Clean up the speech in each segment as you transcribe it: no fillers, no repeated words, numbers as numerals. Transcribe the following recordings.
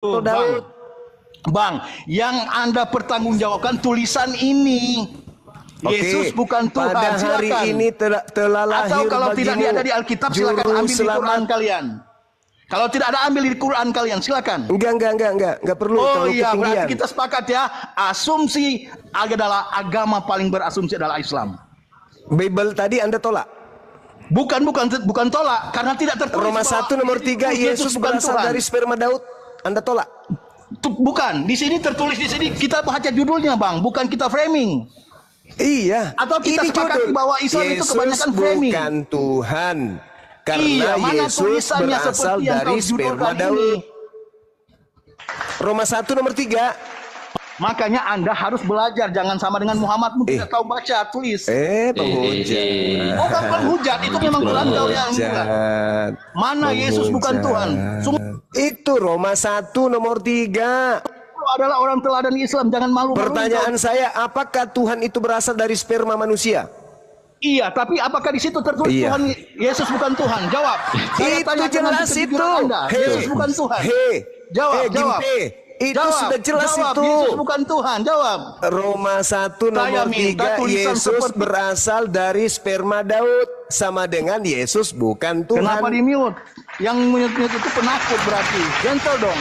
atau Daud. Bang, yang Anda pertanggungjawabkan tulisan ini. Yesus bukan Tuhan. Pada hari silakan. ini telah lahir Atau kalau tidak bagimu ada di Alkitab, silakan juru ambil di Quran selamat. kalian. Kalau tidak ada, ambil di Quran kalian, silakan. Enggak perlu. Oh terlalu iya, ketinggian. berarti kita sepakat ya. Asumsi adalah agama paling berasumsi adalah Islam. Bible tadi Anda tolak. Bukan tolak, karena tidak tertulis. Roma 1 nomor 3 Yesus berasal Tuhan. dari sperma Daud. Anda tolak. Bukan, di sini tertulis di sini kita baca judulnya, Bang, bukan kita framing. Iya. Atau kita ini sepakat judul. bahwa Islam itu kebanyakan framing. Bukan Tuhan. Karena Iya, mana Yesus tulisannya berasal seperti yang dari kau sperma judulkan Daud. ini? Roma 1 nomor 3. Makanya Anda harus belajar, jangan sama dengan Muhammadmu tidak tahu baca tulis. Penghujat. Oh, kan penghujat, itu memang Quran kau yang buat. Penghujat. Mana Yesus bukan Tuhan? Itu Roma 1 nomor 3. Itu adalah orang teladan Islam, jangan malu-malu. Pertanyaan saya, apakah Tuhan itu berasal dari sperma manusia? Iya, tapi apakah di situ tertulis Iya. Tuhan Yesus bukan Tuhan? Jawab. Saya Itu tanya jelas itu. Anda. Yesus bukan Tuhan. Jawab. Itu Jawab, sudah jelas jawab. itu. Yesus bukan Tuhan, jawab. Roma 1 Saya nomor minta 3 tulisan Yesus seperti- berasal dari sperma Daud. Sama dengan Yesus bukan Tuhan. Kenapa di mute? Yang mute itu penakut berarti. Gentle dong.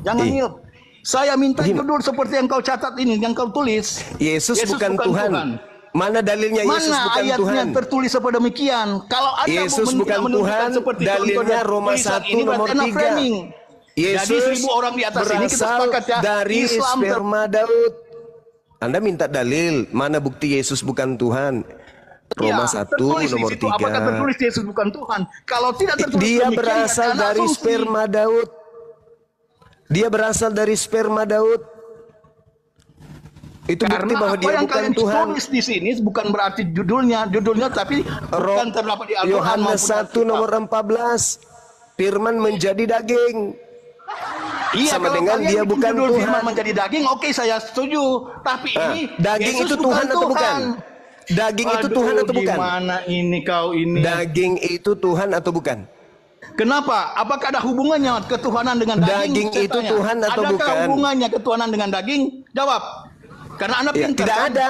Jangan mute. Saya minta judul seperti yang kau catat ini, yang kau tulis. Yesus bukan Tuhan. Mana dalilnya Yesus Mana bukan ayatnya Tuhan? tertulis seperti demikian? Kalau Anda Yesus mau bukan menunjukkan Tuhan, seperti itu, dalilnya untuk Roma tulisan 1 ini nomor berarti Anda 3. framing. Yesus Jadi 1000 orang di atas ini kita berasal sepakat ya. dari Islam sperma Daud. Anda minta dalil, mana bukti Yesus bukan Tuhan? Roma 1 tertulis di nomor situ, apakah 3. tertulis Yesus bukan Tuhan? Kalau tidak tertulis Dia demikian, berasal ya, dari asumsi. sperma Daud. Dia berasal dari sperma Daud. Itu bukti Karena bahwa apa dia yang bukan kalian Tuhan. tulis di sini bukan berarti judulnya tapi bukan terdapat di Al-Quran Yohanes maupun 1 Alkitab. nomor 14. Firman menjadi daging. Iya, sama kalau dengan kalian dia bikin bukan judul Tuhan. firman menjadi daging, oke, saya setuju. Tapi ini daging Yesus itu Tuhan atau bukan? Tuhan. Daging itu Tuhan atau bukan? Gimana ini kau ini? Daging itu Tuhan atau bukan? Kenapa? Apakah ada hubungannya ketuhanan dengan daging? Daging Saya itu tanya. Tuhan atau Adakah bukan? hubungannya ketuhanan dengan daging? Jawab. Karena Anda Ya, pintar. tidak kan? ada.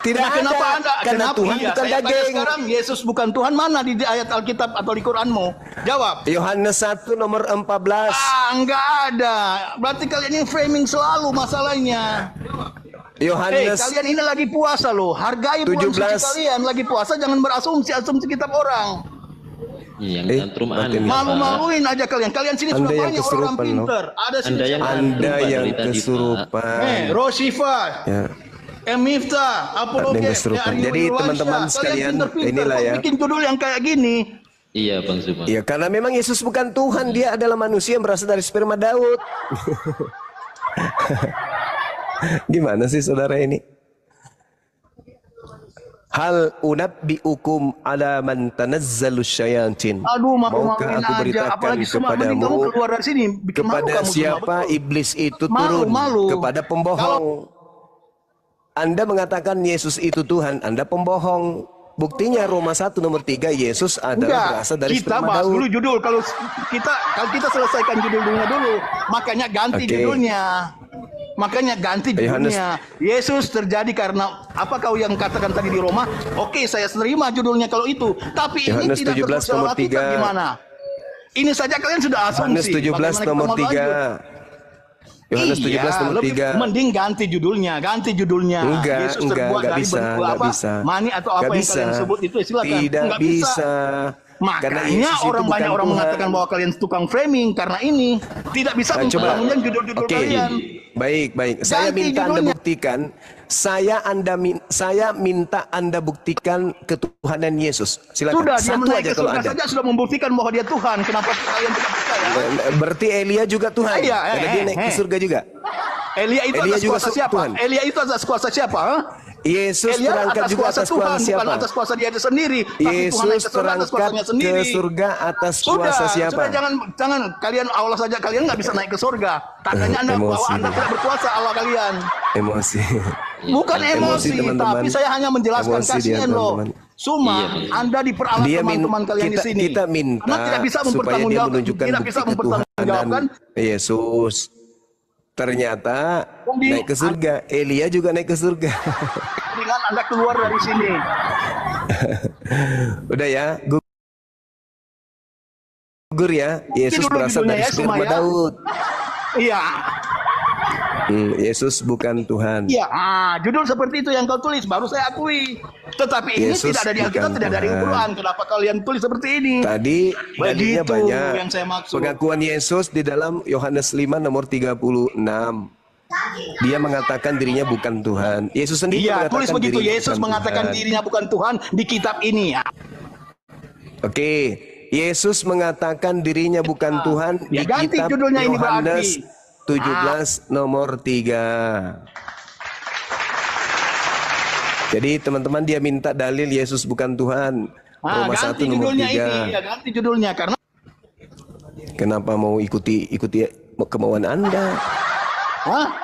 Tidak Nah, kenapa ada. Anda? Karena Kenapa? Tuhan Iya, bukan saya tanya daging. sekarang Yesus bukan Tuhan, mana di ayat Alkitab atau di Quranmu? Jawab. Yohanes 1 nomor 14. Enggak ada. Berarti kalian ini framing selalu masalahnya. Yohanes Kalian ini lagi puasa loh. Hargai bulan suci 17. kalian. Lagi puasa jangan berasumsi kitab orang. Yang tantrum Anda. Malu-maluin aja kalian. Kalian sini Anda sudah yang banyak orang kesurupan, pinter. Ada sini Anda yang siapa? Anda yang Dari tadi, Pak. kesurupan. Rosifa, Ya. Miftah, Apologet, Ada yang kesurupan. Aryo Jadi, Irwansyah. teman-teman Kalian sekalian, pinter-pinter. inilah Kok ya. bikin judul yang kayak gini. Iya Bang Zuma. Ya, karena memang Yesus bukan Tuhan, dia adalah manusia yang berasal dari sperma Daud. Gimana sih saudara ini? Hal unabbiukum ala man tanazzalus syayatin. Aduh, Maukah malu-maluin aku aja. beritakan Apalagi semua mending kamu kepadamu keluar dari sini. Bikin malu kepada kamu semua, siapa betul. iblis itu Malu, turun? malu. Kepada pembohong. Anda mengatakan Yesus itu Tuhan, Anda pembohong. Buktinya Roma 1 nomor 3 Yesus adalah berasal dari kita sperma bahas Daud. dulu judul. Kalau kita selesaikan judulnya dulu, makanya ganti Oke. judulnya. Makanya ganti judulnya. Yesus terjadi karena apa kau yang katakan tadi di Roma? Oke, saya terima judulnya kalau itu. Tapi ini Yohanes tidak 17 tertulis dalam nomor Alkitab 3. gimana? Ini saja kalian sudah asumsi. Yohanes 17 Bagaimana kita nomor mau 3. lanjut? Yohanes Iya, 17 nomor lebih 3. Mending ganti judulnya. Enggak, Yesus enggak terbuat dari bisa, bentuk enggak apa? bisa. Mani atau apa Enggak yang bisa. kalian sebut itu silakan. Tidak Enggak bisa. Karena Makanya Yesus itu orang banyak bukan orang Tuhan. mengatakan bahwa kalian tukang framing karena ini tidak bisa Nah, coba. membangun judul-judul Oke. kalian. Baik. Saya Ganti minta Anda judulnya. buktikan. Saya minta Anda buktikan ketuhanan Yesus. Silakan. Sudah dia Satu menaik aja ke kalau surga ada. saja sudah membuktikan bahwa dia Tuhan. Kenapa kalian tidak percaya? Berarti Elia juga Tuhan. Iya, Karena dia naik ke surga juga. Elia itu Elia atas juga kuasa siapa? Tuhan. Elia itu atas kuasa siapa? ha? Yesus Elia terangkat juga atas Tuhan, kuasa siapa? bukan atas kuasa dia sendiri. Tapi Tuhan naik Yesus ke surga atas terangkat kuasanya sendiri. ke surga atas Sudah, kuasa siapa? sudah jangan kalian Allah saja kalian nggak bisa naik ke surga. Tandanya Anda bahwa Emosi. Anda tidak berkuasa Allah kalian. Emosi. Bukan emosi, teman-teman. tapi saya hanya menjelaskan Emosi dia, kasihan loh. teman-teman. Cuma Anda diperalat teman-teman kalian di sini. Kita minta Anda tidak bisa supaya dia menunjukkan tidak bisa bukti mempertanggungjawabkan ketuhanan Yesus. Ternyata naik ke surga. Elia juga naik ke surga. dengan Anda keluar dari sini. Udah ya, gugur ya. Yesus dulu berasal judulnya dari ya, sperma Suma ya. Daud. Iya. Yesus bukan Tuhan. Iya, judul seperti itu yang kau tulis, baru saya akui. Tetapi ini Yesus tidak ada di Alkitab, bukan tidak ada di Tuhan. Al-Quran. Kenapa kalian tulis seperti ini? Tadi dalilnya Begitu banyak. yang saya maksud. Pengakuan Yesus di dalam Yohanes 5 nomor 36. Dia mengatakan dirinya bukan Tuhan. Yesus sendiri Iya, mengatakan tulis begitu. dirinya Yesus bukan mengatakan Tuhan. dirinya bukan Tuhan di kitab ini ya. Oke, Yesus mengatakan dirinya bukan Tuhan di Ya, ganti kitab judulnya ini Yohanes berarti. 17 nomor 3. Jadi teman-teman dia minta dalil Yesus bukan Tuhan. Roma 1 Ganti nomor judulnya 3. ini, ya ganti judulnya karena Kenapa mau ikuti kemauan Anda? Hah?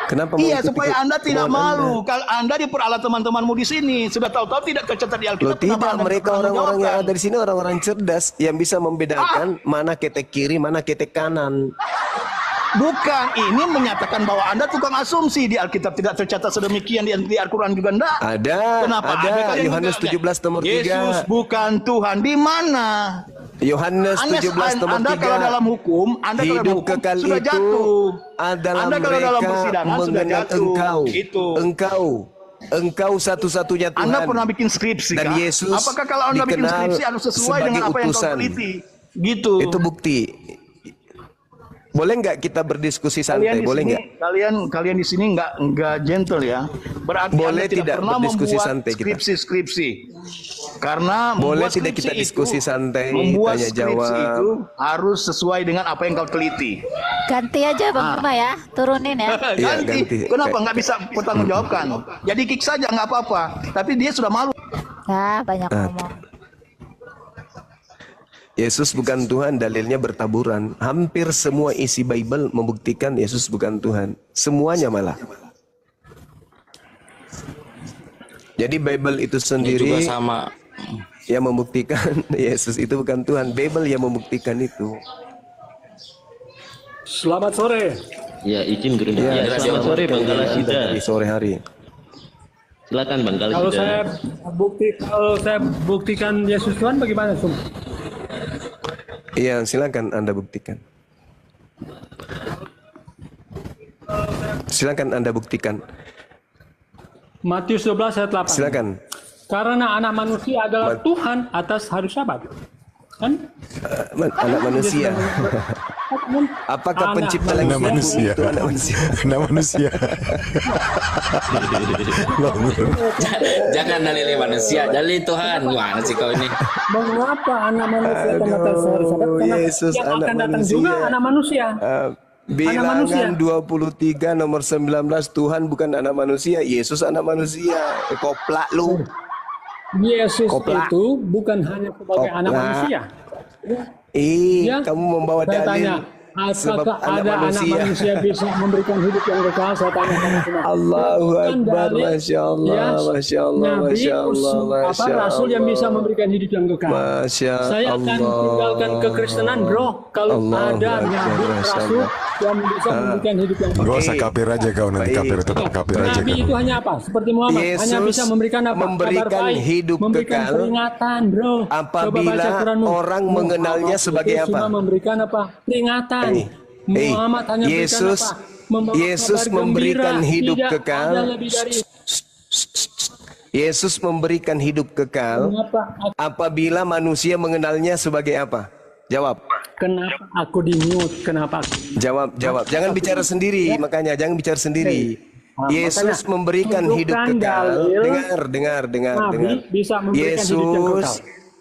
Kenapa mau Iya, ikuti supaya Anda tidak kemauan malu. Anda? Kalau Anda diperalat teman-temanmu di sini, sudah tahu-tahu tidak tercatat di Loh Alkitab. kenapa tidak, Anda mereka bertanggung orang-orang yang jawabkan? ada di sini orang-orang cerdas yang bisa membedakan mana ketek kiri, mana ketek kanan. Bukan, ini menyatakan bahwa Anda tukang asumsi. Di Alkitab tidak tercatat sedemikian, di Al-Quran juga enggak. Ada, Kenapa? ada kalian Yohanes enggak? 17 nomor 3. Yesus bukan Tuhan. Di mana? Yohanes 17 nomor Anda 3. kalau dalam hukum, Anda kalau dalam Hidup hukum kekal sudah itu jatuh. adalah Anda kalau dalam mereka persidangan sudah mengenal jatuh. Gitu. Engkau satu-satunya Tuhan. Anda pernah bikin skripsi Dan kah? Yesus Apakah kalau Anda bikin dikenal skripsi harus sesuai sebagai dengan apa yang kau utusan. teliti? Gitu. Itu bukti. Boleh nggak kita berdiskusi santai? Kalian di Boleh sini, nggak? kalian di sini nggak gentle ya. Berarti Boleh Anda tidak tidak pernah berdiskusi membuat santai kita? skripsi. Karena Boleh membuat tidak skripsi kita diskusi itu, santai, membuat tanya skripsi jawab. itu harus sesuai dengan apa yang kau teliti. Ganti aja Bang Suma ya, turunin ya. Iya, ganti. ganti. Kenapa nggak bisa bertanggungjawabkan? Jadi kick saja nggak apa-apa. Tapi dia sudah malu. Nah, banyak ngomong. Yesus bukan Tuhan, dalilnya bertaburan. Hampir semua isi Bible membuktikan Yesus bukan Tuhan. Semuanya malah. Jadi Bible itu Ini sendiri juga sama. yang membuktikan Yesus itu bukan Tuhan. Bible yang membuktikan itu. Selamat sore. Ya, izin guru. Ya, selamat sore Bang Kalasida. Dari sore hari. Silakan Bang Kalau Kalasida. saya buktikan Yesus Tuhan bagaimana, Sum? Iya, silakan Anda buktikan. Silakan Anda buktikan. Matius 12 ayat 8. Silakan. Karena anak manusia adalah Tuhan atas hari Sabat. Kan? Anak manusia. Apakah Anak pencipta manusia. langit manusia. itu anak manusia? Anak manusia. Jangan dalili manusia, dalili Tuhan. Gimana sih kau ini? Mengapa anak manusia akan atas hari Sabat? Karena Yesus yang anak akan datang manusia. juga anak manusia. Bilangan 23 nomor 19 Tuhan bukan anak manusia, Yesus anak manusia. Koplak lu. Yesus Koplak. itu bukan hanya sebagai anak Koplak. manusia. Ya. Kamu membawa Saya dalil tanya, sebab apakah ada anak manusia bisa memberikan hidup yang kekal? Saya tanya kamu semua. Allahu Bukan Akbar, dalil, Masya Allah, ya, Masya Allah, Nabi, Masya Allah, Masya rasul yang bisa Allah. memberikan hidup yang kekal. Masya Saya akan Allah. tinggalkan kekristenan, bro. Kalau Allahu ada Akbar, nabi, Masya rasul Allah. yang bisa memberikan hidup yang kekal. Gak usah kafir aja kau, nanti Baik. kafir tetap kafir aja Nabi kau. itu hanya apa? Seperti Muhammad, hanya Yesus bisa memberikan apa? memberikan Kabar baik, hidup memberikan kekal peringatan, bro. Coba apabila baca Quranmu. orang mengenalnya Muhammad sebagai itu apa? Cuma memberikan apa? Peringatan. Muhammad hanya Yesus, berikan apa? Membawa Yesus kabar memberikan gembira. hidup Tidak kekal. ada lebih dari Yesus memberikan hidup kekal Kenapa? apabila manusia mengenalnya sebagai apa? Jawab. Kenapa aku di mute? Kenapa? Jawab. Jangan bicara sendiri, makanya jangan bicara sendiri. Nah, Yesus makanya, memberikan hidup tunjukkan kekal. dalil Dengar. Nabi bisa memberikan hidup yang kekal.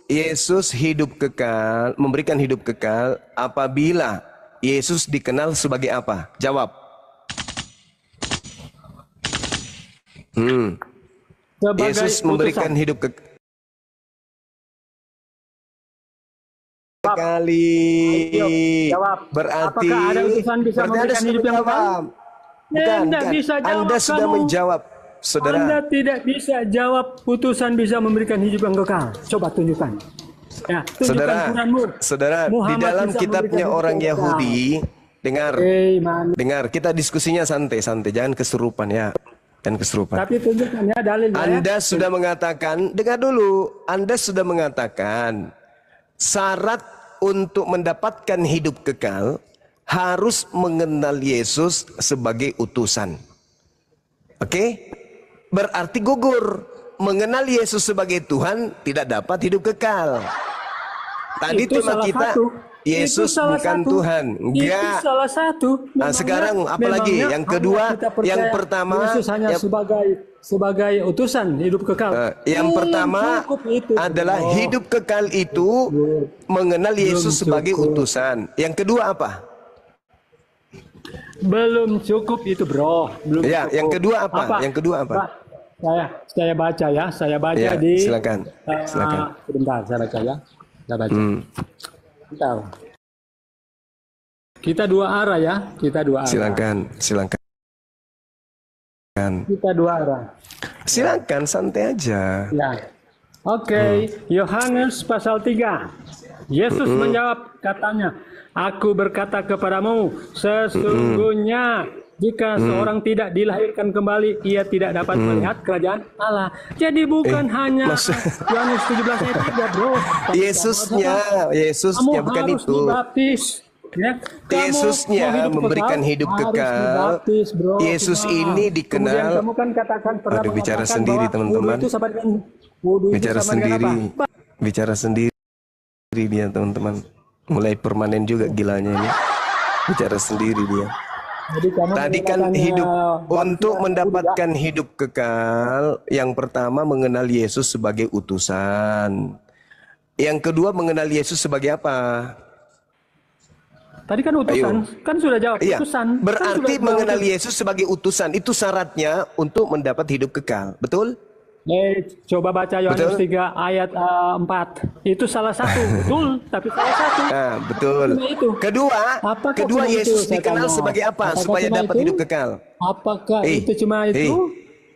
Yesus hidup kekal, memberikan hidup kekal apabila Yesus dikenal sebagai apa? Jawab. Sebagai Yesus memberikan utusan. hidup kekali. Ayo, jawab. Berarti Apakah ada utusan bisa berarti Anda memberikan sudah hidup yang menjawab. Anda bisa jawab Anda sudah kamu. menjawab. saudara. Anda tidak bisa jawab putusan bisa memberikan hidup yang kekal. Coba tunjukkan. Ya, tunjukkan Saudara, Quranmu. saudara, di Muhammad dalam bisa kitabnya memberikan hidup orang yang kekal. Yahudi, dengar, Man. dengar, kita diskusinya santai-santai, jangan kesurupan ya, jangan kesurupan. Tapi tunjukkan ya dalilnya. Anda sudah mengatakan, dengar dulu, Anda sudah mengatakan syarat untuk mendapatkan hidup kekal harus mengenal Yesus sebagai utusan. Oke? Berarti gugur. Mengenal Yesus sebagai Tuhan tidak dapat hidup kekal. Tadi Itu tema salah kita satu. Yesus Itu salah bukan satu. Tuhan. Enggak. Itu salah satu. Nah, sekarang apa lagi? Memangnya Yang kedua, kita percaya yang pertama, Yesus hanya sebagai utusan hidup kekal. yang pertama cukup itu, adalah bro. hidup kekal itu mengenal Yesus sebagai utusan. Yang kedua apa? Belum cukup itu, bro. Belum Ya, cukup. yang kedua apa? Yang kedua apa? Pak, saya baca ya. Saya baca Ya, di. silakan. Silakan. Sebentar, saya baca ya. Saya baca. Bentar. Kita dua arah ya. Kita dua arah. Silakan. Kita dua arah. Silakan, santai aja. Ya. Oke, Yohanes pasal 3. Yesus menjawab katanya, "Aku berkata kepadamu, sesungguhnya jika seorang tidak dilahirkan kembali, ia tidak dapat melihat kerajaan Allah." Jadi bukan hanya Yohanes 17 ayat 3, bro. Tapi Yesusnya kamu bukan harus itu. dibaptis. Ya, kamu Yesusnya mau hidup memberikan kekal, hidup harus kekal. dibaptis, bro. Yesus ini dikenal. Kemudian kamu kan katakan pernah Aduh, bicara mengatakan sendiri, bahwa teman-teman. wudu itu sama dengan wudu itu Bicara sama dengan sendiri. apa? Bicara sendiri dia, teman-teman. Mulai permanen juga gilanya ini. Bicara sendiri dia. Jadi kamu Tadi kan mengatakan, hidup baptis untuk wudu, mendapatkan hidup kekal, yang pertama mengenal Yesus sebagai utusan. Yang kedua mengenal Yesus sebagai apa? Tadi kan utusan, kan sudah jawab Iya. utusan. Kan Berarti sudah mengenal jawab. Yesus sebagai utusan itu syaratnya untuk mendapat hidup kekal. Betul? Coba baca Yohanes Betul? 3 ayat 4. Itu salah satu, betul, tapi salah satu. Nah, betul. Cuma itu. Kedua, Apakah kedua cuma itu, Yesus saya dikenal tanya? sebagai apa Apakah supaya cuma dapat itu? hidup kekal? Apakah Eh, itu cuma itu? eh.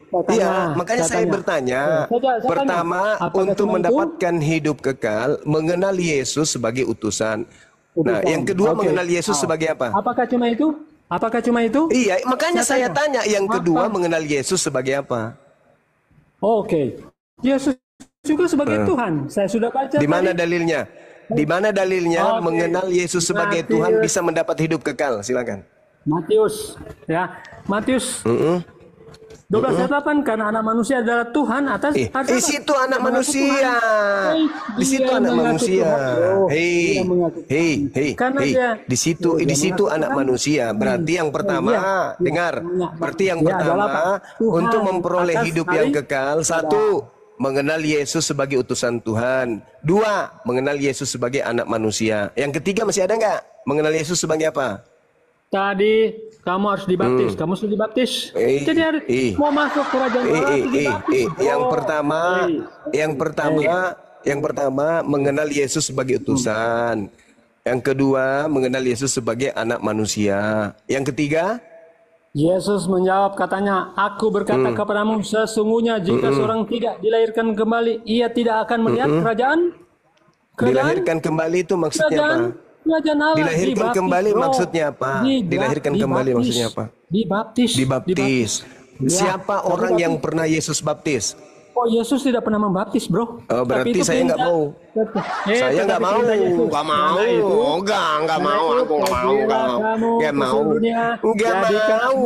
Saya tanya, Iya, makanya saya tanya. bertanya. Saya Pertama, tanya, apakah untuk cuma itu? mendapatkan hidup kekal, mengenal Yesus sebagai utusan. Nah, Utusan. yang kedua Oke. mengenal Yesus sebagai apa? Apakah cuma itu? Apakah cuma itu? Iya, makanya saya tanya yang kedua Apa? mengenal Yesus sebagai apa? Oke. Yesus juga sebagai Tuhan. Saya sudah baca Di mana tadi. dalilnya? Di mana dalilnya Oke. mengenal Yesus sebagai Matius. Tuhan bisa mendapat hidup kekal? Silakan. Matius, ya. Matius 12 ayat 8, karena anak manusia adalah Tuhan atas Di situ anak manusia. Di situ anak manusia. Hei. Di situ anak manusia. Berarti yang pertama, dengar. Berarti yang pertama untuk memperoleh hidup yang kekal, satu, mengenal Yesus sebagai utusan Tuhan. Dua, mengenal Yesus sebagai anak manusia. Yang ketiga masih ada nggak? Mengenal Yesus sebagai apa? Tadi kamu harus dibaptis, kamu sudah dibaptis. Jadi harus mau masuk kerajaan Allah harus dibaptis. Yang pertama mengenal Yesus sebagai utusan. Yang kedua mengenal Yesus sebagai anak manusia. Yang ketiga, Yesus menjawab katanya, "Aku berkata kepadamu, sesungguhnya jika seorang tidak dilahirkan kembali, ia tidak akan melihat kerajaan dilahirkan kembali itu maksudnya apa? Kerajaan Allah." Dilahirkan Dibaptis, kembali bro. maksudnya apa? Dilahirkan kembali maksudnya apa? Dibaptis. Dibaptis. Siapa Ya, orang dibaptis. yang pernah Yesus baptis? Oh, Yesus tidak pernah membaptis, bro. Oh, berarti Tapi itu saya nggak perintah. mau. Saya nggak mau. Nggak mau. Nggak mau. Aku nggak mau. Nggak mau. Nggak mau.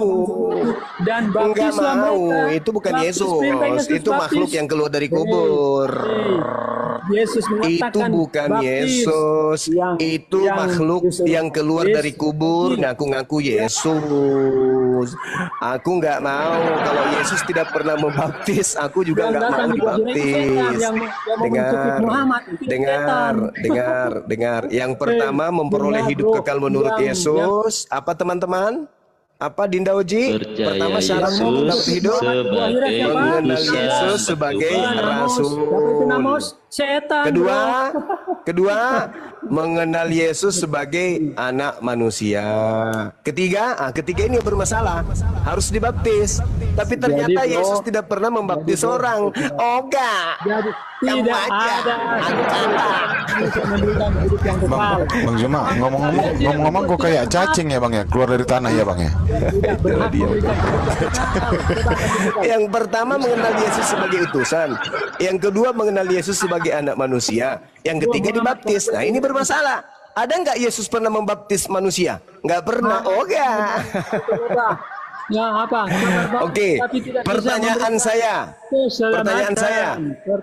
Dan Nggak baptislah mau. mereka. Itu bukan Baptis, Yesus. perintah Yesus Itu baptis. makhluk yang keluar dari kubur. Yesus Itu mengatakan bukan baptis. Yesus. Itu makhluk Yesus- yang keluar Yesus- dari kubur ngaku-ngaku Yesus. Aku nggak mau. Kalau Yesus tidak pernah membaptis, aku juga Yang nggak datang mau di bawah itu setan, dibaptis. yang membentuk Muhammad, itu setan. Dengar. Yang pertama memperoleh dengar, hidup bro. kekal menurut Yang- Yesus. Apa teman-teman? Apa Dinda Uji? Percaya Pertama syarat mendapat Yesus hidup sebagai mengenal utusan Yesus sebagai rasul. Kedua, mengenal Yesus sebagai anak manusia. Ketiga ini bermasalah, harus dibaptis. Tapi ternyata Yesus tidak pernah membaptis orang. Oh enggak. Tidak ada Bang Juma, ngomong-ngomong kok kayak cacing ya Bang ya, keluar dari tanah ya Bang ya. Yang pertama mengenal Yesus sebagai utusan, yang kedua mengenal Yesus sebagai anak manusia, yang ketiga dibaptis. Nah ini bermasalah. Ada nggak Yesus pernah membaptis manusia? Nggak pernah. Oh enggak. Ya apa? Oke, pertanyaan saya,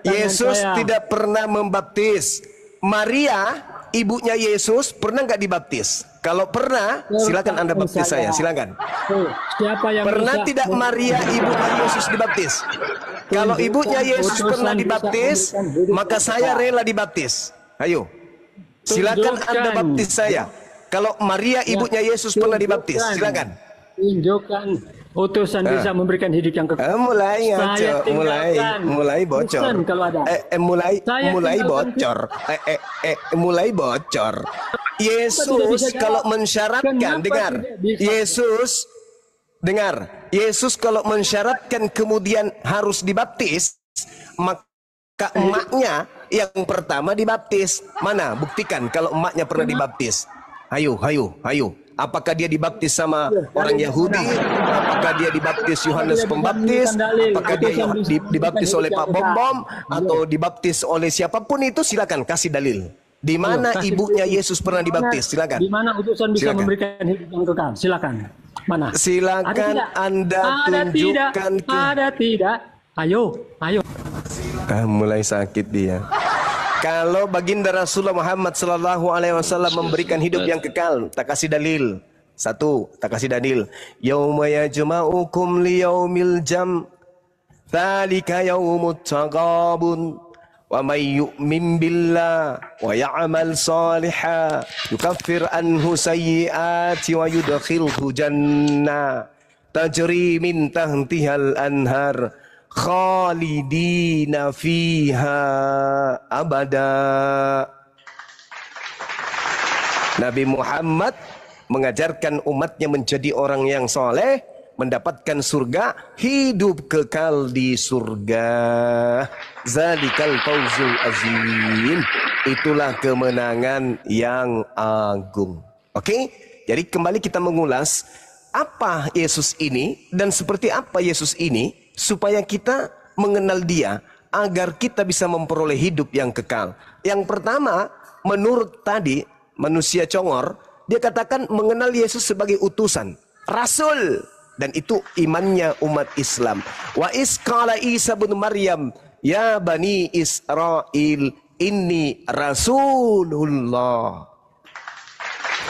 Yesus tidak pernah membaptis. Maria, ibunya Yesus, pernah nggak dibaptis? Kalau pernah, silakan Anda baptis saya, silakan. Siapa yang pernah tidak Maria, ibunya Yesus dibaptis? Kalau ibunya Yesus pernah dibaptis, maka saya rela dibaptis. Ayo, silakan Anda baptis saya. Kalau Maria, ibunya Yesus pernah dibaptis, silakan. Tunjukkan utusan bisa memberikan hidup yang kekal. Mulai ngaco, mulai bocor. Mulai bocor. Yesus kalau mensyaratkan, Yesus kalau mensyaratkan kemudian harus dibaptis, maka emaknya yang pertama dibaptis. Mana? Buktikan kalau emaknya pernah dibaptis. Ayo. Apakah dia dibaptis sama orang Yahudi? Apakah dia dibaptis Yohanes Pembaptis? Apakah dia dibaptis oleh Pak Bom atau dibaptis oleh siapapun itu? Silakan kasih dalil. Di mana ibunya Yesus pernah dibaptis? Silakan. Di mana utusan bisa memberikan hidup yang kekal? Silakan. Mana? Silakan Anda tunjukkan. Ada tidak? Ayo. Mulai sakit dia. Kalau baginda Rasulullah Muhammad sallallahu alaihi wasallam memberikan hidup yang kekal, tak kasih dalil. Satu, tak kasih dalil. Yauma yajma'ukum liyaumil jam. Dzalika yaumut taghabun. Wa may yu'min billah wa ya'mal shalihan yukaffir anhu sayyi'ati wa yudkhilhu jannah tajri min tahtihal anhar khalidina fiha abada. Nabi Muhammad mengajarkan umatnya menjadi orang yang soleh, mendapatkan surga, hidup kekal di surga. Zalikal fawzul azim. Itulah kemenangan yang agung. Oke? Jadi kembali kita mengulas apa Yesus ini dan seperti apa Yesus ini, supaya kita mengenal dia agar kita bisa memperoleh hidup yang kekal. Yang pertama, menurut tadi manusia congor, dia katakan mengenal Yesus sebagai utusan, rasul, dan itu imannya umat Islam. Wa isqala Isa bin Maryam, ya bani Israel, inni rasulullah.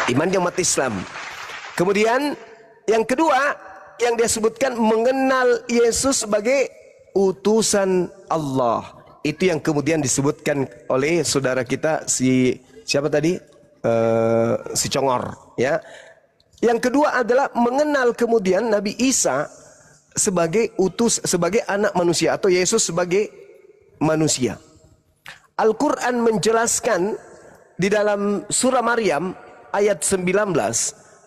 Imannya umat Islam. Kemudian yang kedua yang dia sebutkan mengenal Yesus sebagai utusan Allah. Itu yang kemudian disebutkan oleh saudara kita siapa tadi? Si Congor, ya. Yang kedua adalah mengenal kemudian Nabi Isa sebagai sebagai anak manusia atau Yesus sebagai manusia. Al-Qur'an menjelaskan di dalam surah Maryam ayat 19,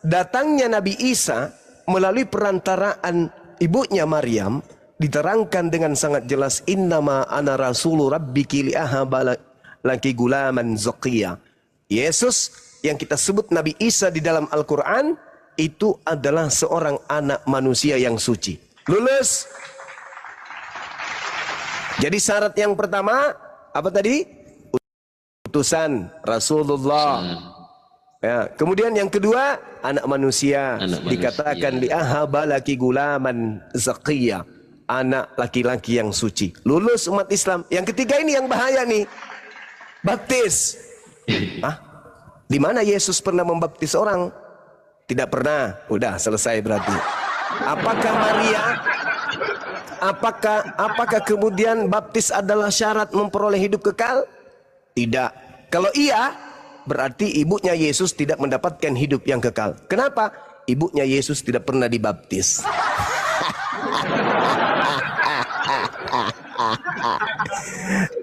datangnya Nabi Isa melalui perantaraan ibunya Maryam diterangkan dengan sangat jelas, innama ana rasulu rabbiki liahaba laki gulaman zakiya. Yesus yang kita sebut Nabi Isa di dalam Al-Quran itu adalah seorang anak manusia yang suci. Lulus. Jadi syarat yang pertama apa tadi? Utusan Rasulullah. Ya, kemudian yang kedua anak manusia, dikatakan liahaba laki gulaman zakiya, anak laki-laki yang suci. Lulus umat Islam. Yang ketiga ini yang bahaya nih, baptis. Di mana Yesus pernah membaptis orang? Tidak pernah. Udah selesai berarti. Apakah Maria? Apakah kemudian baptis adalah syarat memperoleh hidup kekal? Tidak. Kalau iya, berarti ibunya Yesus tidak mendapatkan hidup yang kekal. Kenapa? ibunya Yesus tidak pernah dibaptis?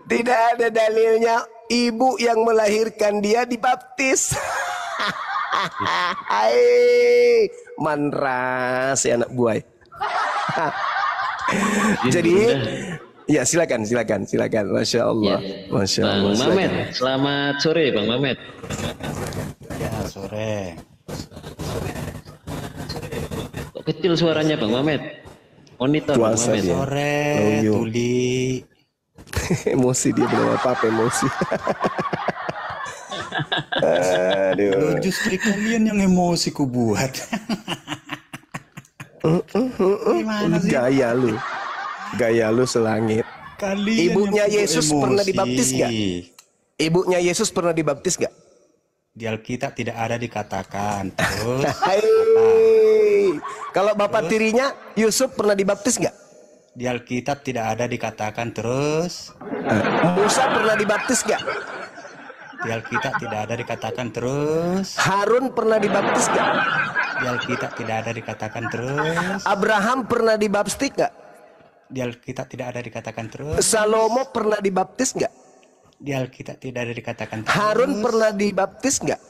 Tidak ada dalilnya ibu yang melahirkan dia dibaptis. Hai, manras ya anak buai. Jadi ya silakan. Masya Allah. Ya. Masya Bang Allah. Mamet, selamat sore Bang Mamet. Ya, sore. Kok kecil suaranya Bang Mamet? Monitor Bang Puasa Mamet. dia. Sore, Loyo. Tuli. Emosi dia belum apa-apa emosi. Aduh. Loh, justru kalian yang emosi ku buat. Gimana sih? Gaya lu selangit. Kalian Ibunya yang Yesus emosi. pernah dibaptis nggak? Ibunya Yesus pernah dibaptis nggak? Di Alkitab tidak ada dikatakan. Terus Hai. Kalau bapak tirinya Yusuf pernah dibaptis nggak? di Alkitab tidak ada dikatakan. Terus Musa pernah dibaptis nggak? di Alkitab tidak ada dikatakan. Terus Harun pernah dibaptis nggak? di Alkitab tidak ada dikatakan. Terus Abraham pernah dibaptis nggak? di Alkitab tidak ada dikatakan. Terus Salomo pernah dibaptis nggak? di Alkitab tidak ada dikatakan. Terus Harun pernah dibaptis nggak?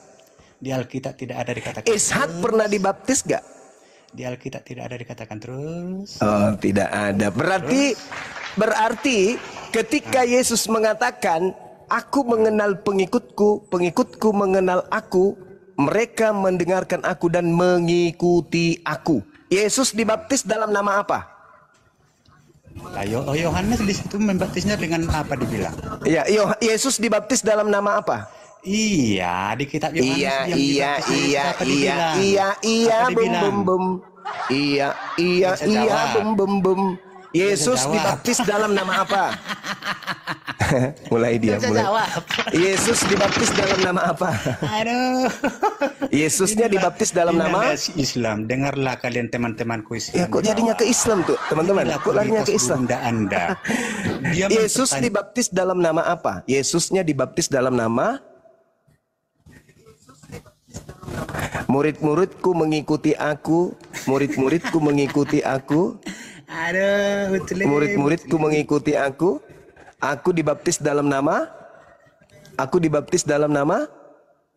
di Alkitab tidak ada dikatakan. Ishak pernah dibaptis nggak? Di Alkitab tidak ada dikatakan. Terus Oh, tidak ada. Berarti ketika Yesus mengatakan, "Aku mengenal pengikutku, pengikutku mengenal aku, mereka mendengarkan aku dan mengikuti aku." Yesus dibaptis dalam nama apa? Yohanes di situ membaptisnya dengan apa dibilang? Ya, Yesus dibaptis dalam nama apa? Iya, di kitab Yohanes Iya, yang iya, dibaptis iya, apa iya, dibilang? iya, Apa bum, dibilang? bum, bum. Iya, Bisa jawab. bum, bum, bum. Yesus jawab. dibaptis dalam nama apa? mulai. Yesus dibaptis dalam nama apa? Aduh. Yesusnya dibaptis dalam nama? Islam. Dengarlah kalian teman-temanku Islam. Ya kok jadinya ke Islam tuh, teman-teman? Kok larinya ke Islam? Anda. Dia Yesus mempertanya- dibaptis dalam nama apa? Yesusnya dibaptis dalam nama? Murid-muridku mengikuti aku, murid-muridku mengikuti aku, Aduh, betul. murid-muridku mengikuti aku. Aku dibaptis dalam nama? Aku dibaptis dalam nama?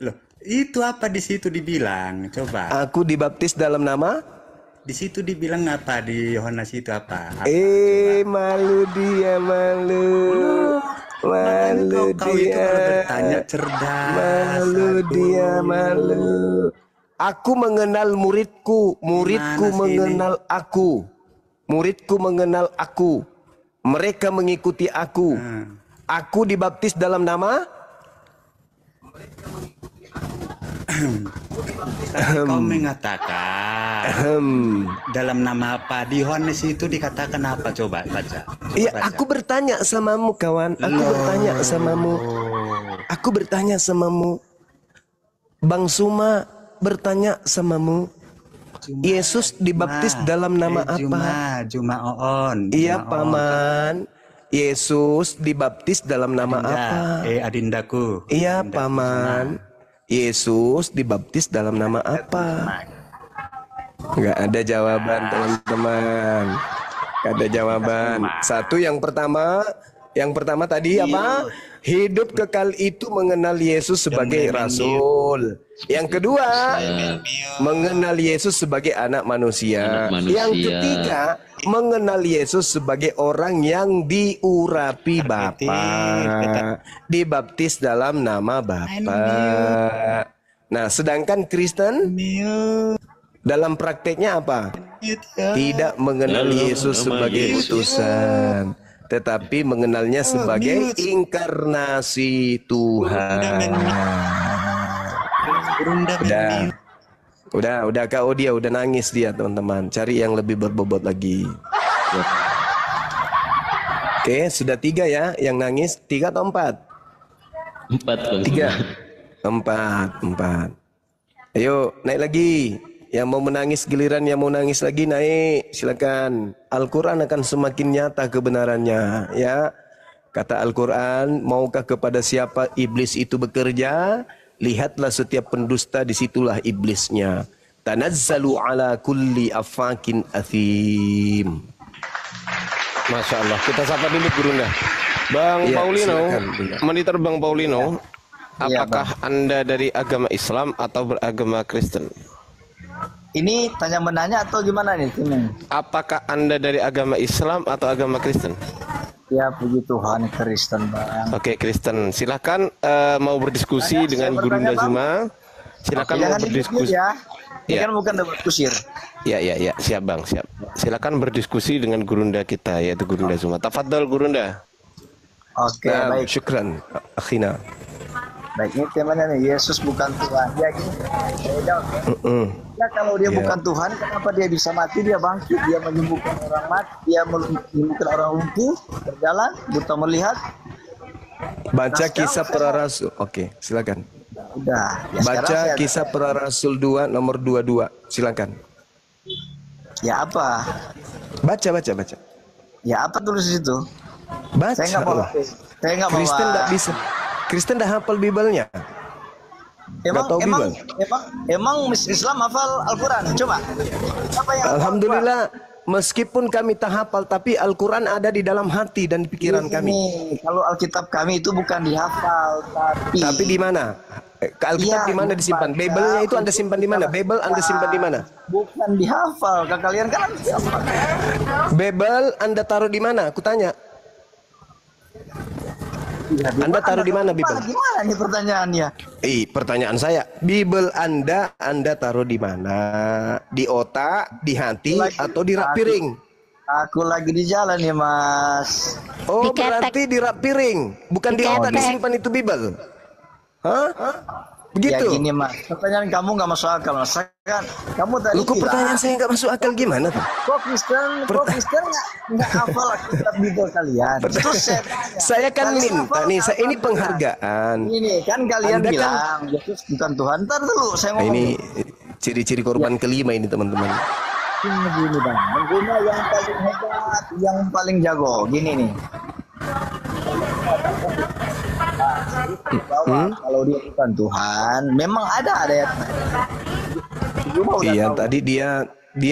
Loh, itu apa di situ dibilang? Coba. Aku dibaptis dalam nama? Di situ dibilang apa di Yohanes itu apa? Malu dia, malu. Malu Kau itu dia. kalau bertanya cerdas. Malu dia, malu. Aku mengenal muridku, muridku Gimana sih mengenal aku. Muridku mengenal aku. Mereka mengikuti aku. Aku dibaptis dalam nama? Tadi kau mengatakan dalam nama apa di Yohanes itu dikatakan apa? Coba baca. Iya, Baca. aku bertanya samamu kawan. Aku bertanya samamu. Aku bertanya samamu. Bang Suma bertanya samamu. Yesus dibaptis dalam nama apa? Juma Oon. Iya, Juma Oon. Paman. Yesus dibaptis dalam nama apa? Adindaku. Iya, Paman. Yesus dibaptis dalam nama apa? Enggak ada jawaban, teman-teman. Enggak ada jawaban. Satu, yang pertama tadi apa? Hidup kekal itu mengenal Yesus sebagai rasul. Yang kedua, mengenal Yesus sebagai anak manusia. Anak manusia. Yang ketiga, mengenal Yesus sebagai orang yang diurapi Bapa, dibaptis dalam nama Bapa. Nah, sedangkan Kristen dalam prakteknya apa? Tidak mengenal Yesus sebagai utusan, tetapi mengenalnya sebagai inkarnasi Tuhan. Udah Kak Odia udah nangis dia, teman-teman. Cari yang lebih berbobot lagi. Oke, sudah 3 ya yang nangis. 3 atau 4? 4 Bang. 3. 4. Ayo naik lagi. Yang mau menangis giliran, yang mau nangis lagi naik. Silakan. Al-Quran akan semakin nyata kebenarannya, ya. Kata Al-Quran, maukah kepada siapa iblis itu bekerja? Lihatlah setiap pendusta, disitulah iblisnya. tanazzalu ala kulli afakin athim. Masya Allah. Kita sapa dulu Gurunda. Bang Ya, Paulino, silakan, Bunda. Monitor Bang Paulino, Iya, apakah Anda dari agama Islam atau beragama Kristen? Ini tanya menanya atau gimana nih timnya? Apakah Anda dari agama Islam atau agama Kristen? Ya puji Tuhan Kristen bang. Oke, Kristen. Silakan mau berdiskusi dengan saya Gurunda bertanya, Bang. Zuma. Silakan mau Jangan berdiskusi. dikit ya. Ini Ya. kan bukan debat kusir. Ya, siap Bang, siap. Silakan berdiskusi dengan Gurunda kita, yaitu Gurunda Zuma. Tafadhol Gurunda. Oke Nah, baik. syukran akhina. Baik ini temanya nih Yesus bukan Tuhan. Ya gini. Saya jawab ya. Ya kalau dia Ya. bukan Tuhan, kenapa dia bisa mati? Dia bangkit, dia menyembuhkan orang mati, dia menyembuhkan orang lumpuh, berjalan, buta melihat. Baca kisah para rasul. Oke, silakan. Udah. Ya, sekarang Baca saya- kisah para rasul 2 nomor 22. Silakan. Ya apa? Baca. Ya apa tulis di situ? Baca. Saya nggak bawa. Saya nggak bawa. Kristen tidak bisa. Kristen dah hafal Bibelnya. Emang, tahu emang, Bibel? emang Islam hafal Al-Quran? Coba. Apa yang Alhamdulillah, meskipun kami tak hafal, tapi Al-Quran ada di dalam hati dan pikiran kami. Kalau Alkitab kami itu bukan dihafal, Tapi di mana? Alkitab Iya, di mana disimpan? dibaca. Bibelnya itu Anda simpan di mana? Bibel Anda simpan di mana? bukan dihafal. Kalian kan dihafal. Bibel Anda taruh di mana? Aku tanya. Ya, Anda taruh di mana Bibel? Gimana nih pertanyaannya? Pertanyaan saya, Bibel Anda taruh di mana? Di otak, di hati, atau di rak piring? Aku lagi di jalan ya Mas. Oh, Di ketek. berarti di rak piring, bukan di otak ketek. disimpan itu Bibel. Hah? Ya Begitu? gini Mas, pertanyaan kamu nggak masuk akal Mas. Kan kamu tadi Lu kok bilang, pertanyaan saya nggak masuk akal gimana tuh? kok Kristen nggak hafal Alkitab Bibel kalian? Terus saya tanya, Saya kan kalian minta hafal nih, nggak ini Al-Quran? penghargaan. Ini kan kalian Anda kan- bilang Yesus bukan Tuhan. Ntar dulu saya ngomong. Ini ciri-ciri korban kelima ini teman-teman. Ini gini bang, pengguna yang paling hebat, yang paling jago. Gini nih. Bahwa kalau dia bukan Tuhan, memang ada yang. Iya, tadi dia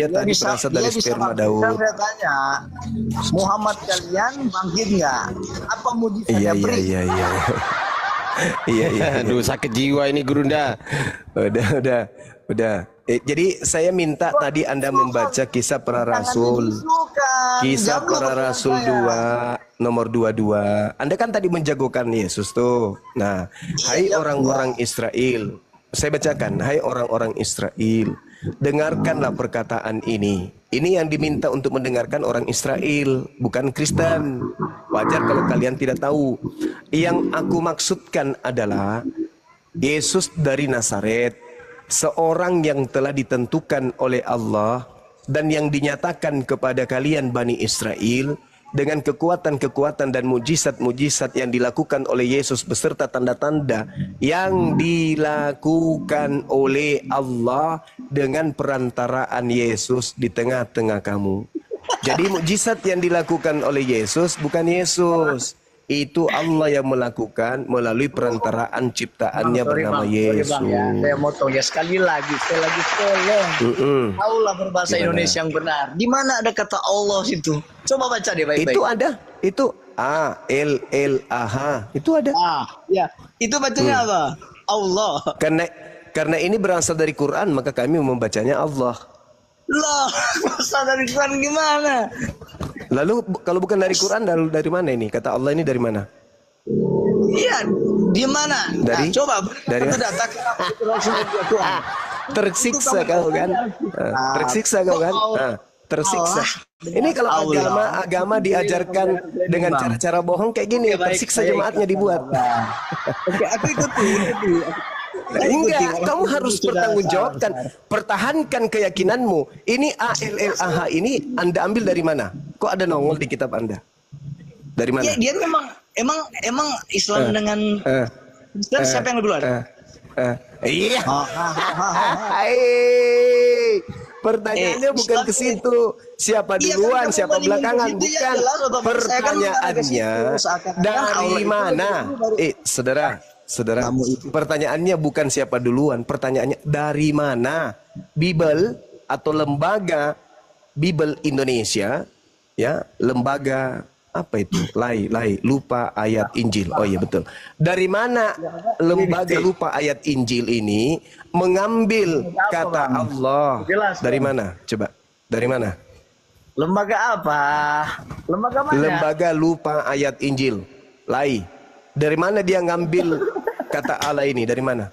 tadi berasal dari sperma Daud. Saya tanya, Muhammad kalian bangkit nggak? Apa mujizatnya beri? Iya. Iya. Aduh, sakit jiwa ini Gurunda. Udah. Jadi saya minta tadi Anda membaca kisah para rasul. Kisah para rasul 2 nomor 22. Anda kan tadi menjagokan Yesus tuh. Nah, hai orang-orang Israel. Saya bacakan, hai orang-orang Israel, dengarkanlah perkataan ini. Ini yang diminta untuk mendengarkan orang Israel, bukan Kristen. Wajar kalau kalian tidak tahu. Yang aku maksudkan adalah Yesus dari Nazaret, seorang yang telah ditentukan oleh Allah dan yang dinyatakan kepada kalian Bani Israel dengan kekuatan-kekuatan dan mujizat-mujizat yang dilakukan oleh Yesus beserta tanda-tanda yang dilakukan oleh Allah dengan perantaraan Yesus di tengah-tengah kamu. Jadi mujizat yang dilakukan oleh Yesus bukan Yesus. Itu Allah yang melakukan melalui perantaraan ciptaannya bernama Yesus. Saya motong ya sekali lagi, saya lagi tolong. Taulah berbahasa Gimana? Indonesia yang benar. Di mana ada kata Allah situ? Coba baca deh baik-baik. Itu ada, itu A-L-L-A-H, itu ada. Ya, itu bacanya apa? Allah. Karena ini berasal dari Quran, maka kami membacanya Allah. Loh, masa dari Quran gimana? Lalu kalau bukan dari Quran, lalu dari mana ini? Kata Allah ini dari mana? Iya, di mana? Dari? Nah, coba Dari itu mana? data Rasulullah Tuhan. Tersiksa kau kan? Tersiksa kau kan? Tersiksa. Ini kalau agama diajarkan dengan cara-cara bohong kayak gini, tersiksa jemaatnya dibuat. Oke, aku ikuti. Enggak, kamu harus bertanggungjawabkan, pertahankan keyakinanmu. Ini ALLAH ini Anda ambil dari mana? Kok ada nongol di kitab Anda? Dari mana? Ya, dia emang Islam dengan Kristen siapa yang duluan? Iya. Pertanyaannya bukan ke situ. Siapa duluan, siapa belakangan, bukan. Pertanyaannya dari mana? Saudara, saudara. Kamu itu. Pertanyaannya bukan siapa duluan, pertanyaannya dari mana Bible atau lembaga Bible Indonesia, ya, lembaga apa itu? Lupa ayat Injil. Oh iya betul. Dari mana lembaga lupa ayat Injil ini mengambil kata Allah? Dari mana? Coba. Dari mana? Lembaga apa? Lembaga mana? Lembaga lupa ayat Injil. Dari mana dia ngambil kata Allah ini? Dari mana?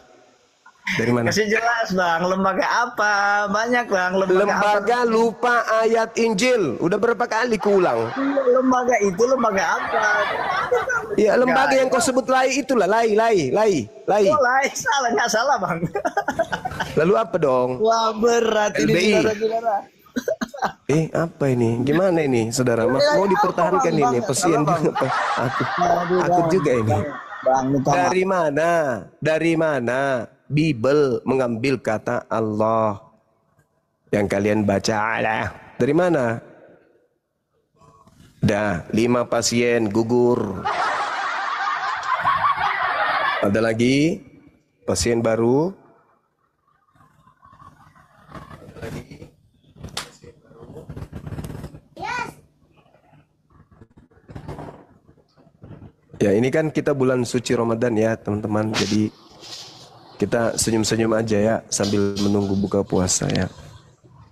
Dari mana? Kasih jelas bang, lembaga apa? Banyak bang, lembaga apa? lupa ayat Injil. Udah berapa kali kuulang? Lembaga itu lembaga apa? Ya lembaga yang kau sebut itulah lai. Oh lai, salah nggak salah bang. Lalu apa dong? Wah berat LBI. ini saudara-saudara. Apa ini? Gimana ini saudara? Mau dipertahankan bang, ini? Kasihan juga apa? Aku juga ini. Bang, Dari mana Bible mengambil kata Allah yang kalian baca lah? Dari mana? Dah 5 pasien gugur. Ada lagi pasien baru. Ya ini kan kita bulan suci Ramadan ya teman-teman. Jadi kita senyum-senyum aja ya sambil menunggu buka puasa ya.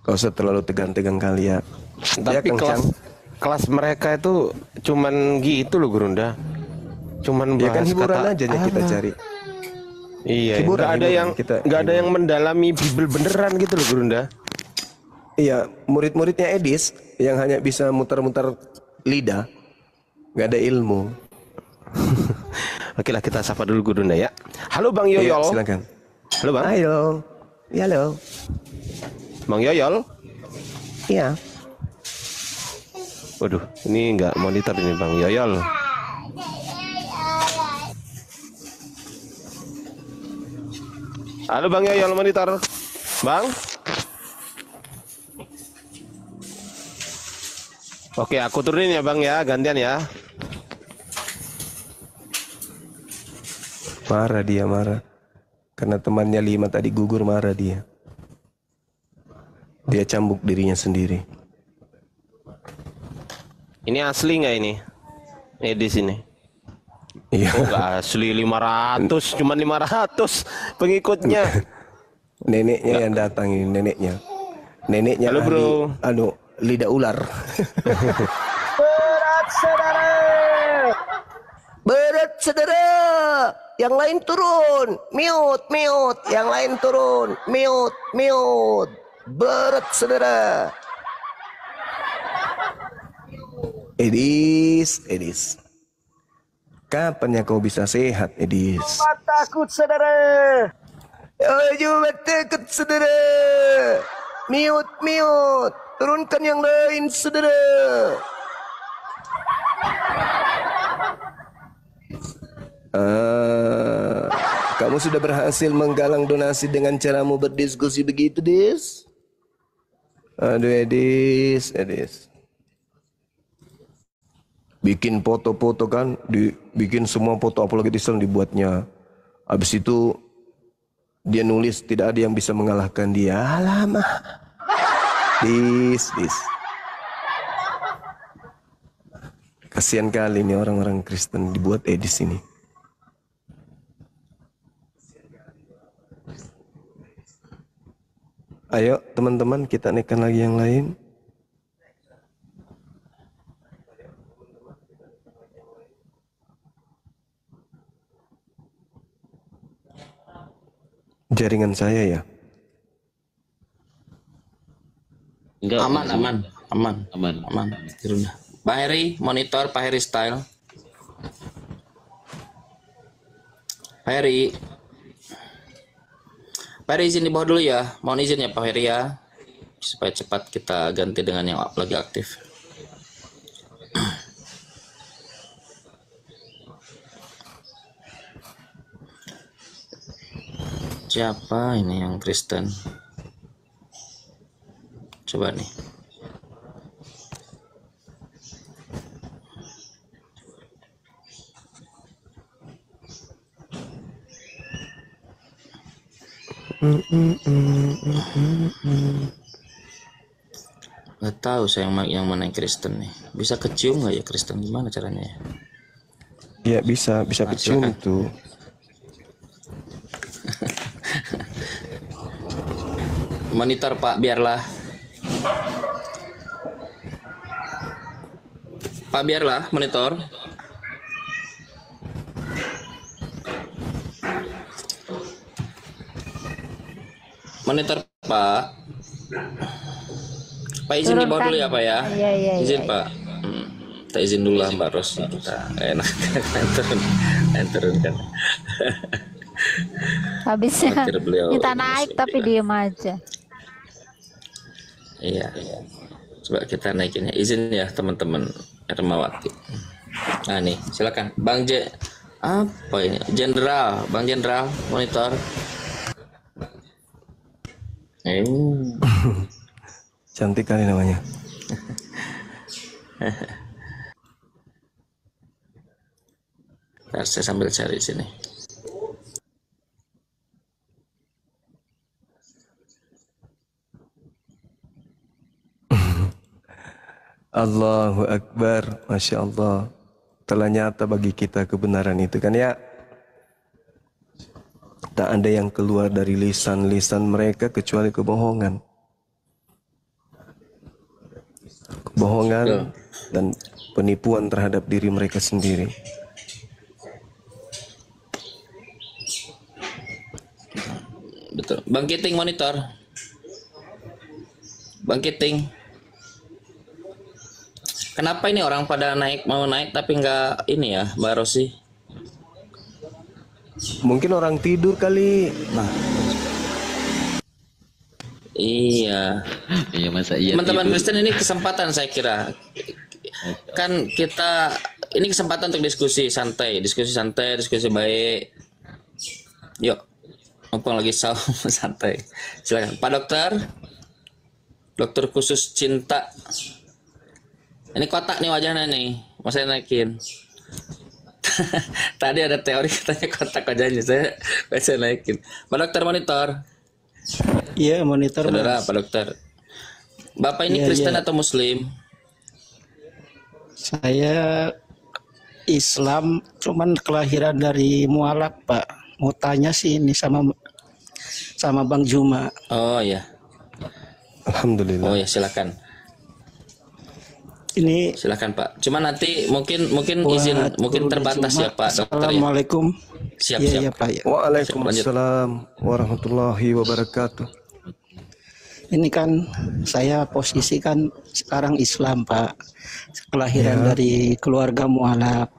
Gak usah terlalu tegang-tegang kali ya. Tapi ya, kelas mereka itu cuman gitu loh Gurunda. Cuman ya kan bahas hiburan kata aja nih kita cari. Iya, Hiburan, nggak ada yang mendalami Bible beneran gitu loh Gurunda. Iya, murid-muridnya Edis yang hanya bisa muter-muter lidah, nggak ada ilmu. Oke lah, kita sapa dulu Gurunda ya. Halo Bang Yoyol. Iya, silakan. Halo Bang. Halo. Ya, halo. Bang Yoyol. Iya. Waduh, ini nggak monitor ini Bang Yoyol. Halo Bang Yoyol, monitor. Bang. Oke, aku turunin ya Bang ya, gantian ya. Marah dia, marah. Karena temannya 5 tadi gugur, marah dia. Dia cambuk dirinya sendiri. Ini asli nggak ini? Di sini. Iya. Oh, nggak asli 500, cuma 500 pengikutnya. Neneknya yang datang ini, neneknya. Neneknya halo bro. Lidah ular. Berat saudara. Berat saudara. Yang lain turun. Mute. Yang lain turun. Mute. Berat saudara. Edis. Kapan ya kau bisa sehat, Edis? Cuma takut saudara. Cuma takut saudara. Mute. Turunkan yang lain saudara. Kamu sudah berhasil menggalang donasi dengan caramu berdiskusi begitu, Dis? Aduh, Edis. Bikin foto-foto kan, bikin semua foto apalagi Islam dibuatnya. Habis itu dia nulis tidak ada yang bisa mengalahkan dia. Alamak. Dis. Kasihan kali ini orang-orang Kristen dibuat Edis ini. Ayo teman-teman kita naikkan lagi yang lain. Jaringan saya ya. Enggak, Aman. Pak Heri, monitor Pak Heri Style. Pak Heri. Pak Heri izin di bawah dulu ya. Mohon izin ya Pak Heri ya. Supaya cepat kita ganti dengan yang lagi aktif. Siapa ini yang Kristen? Coba nih. Nggak tahu saya yang mana yang Kristen nih. Bisa kecium nggak ya Kristen, gimana caranya ya? Ya bisa kecium silakan. tuh. Monitor Pak, biarlah. Pak, biarlah monitor. Monitor Pak. Pak izin di bawah dulu ya Pak ya. Iya, Izin iya. Pak. Kita izin dulu lah Mbak Ros. Kita enak turunkan. Habisnya Khawatir beliau minta ini naik Muslim tapi juga. diem aja. Iya. Coba kita naikin ya. Izin ya teman-teman Hermawati. Nah nih, silakan Bang apa ini? Jenderal, Bang Jenderal, monitor. Cantik kali namanya. Ntar saya sambil cari sini. Allahu Akbar, Masya Allah. Telah nyata bagi kita kebenaran itu kan ya. Tak ada yang keluar dari lisan-lisan mereka kecuali kebohongan. Kebohongan dan penipuan terhadap diri mereka sendiri. Betul. Bang Kiting monitor. Bang Kiting. Kenapa ini orang pada mau naik tapi nggak ini ya, Mbak Rosi? Mungkin orang tidur kali. Nah. Iya. Iya masa iya. Teman-teman tidur. Kristen ini kesempatan saya kira. Kan kita ini kesempatan untuk diskusi santai, diskusi baik. Yuk. Mumpung lagi santai. Silakan Pak Dokter. Dokter khusus cinta. Ini kotak nih wajahnya nih. Mau saya naikin. Tadi ada teori katanya kotak wajahnya. Saya naikin. Pak Dokter monitor. Iya monitor. Saudara Mas. Pak Dokter. Bapak ini Kristen atau Muslim? Saya Islam, cuman kelahiran dari mualaf Pak. Mau tanya sih ini sama Bang Juma. Oh ya. Alhamdulillah. Oh ya silakan. Ini silakan Pak. Cuma nanti mungkin izin mungkin terbatas ya Pak Dokter. Assalamualaikum. Siap. Ya, Pak, ya. Waalaikumsalam warahmatullahi wabarakatuh. Ini kan saya posisi kan sekarang Islam Pak. Kelahiran dari keluarga mualaf.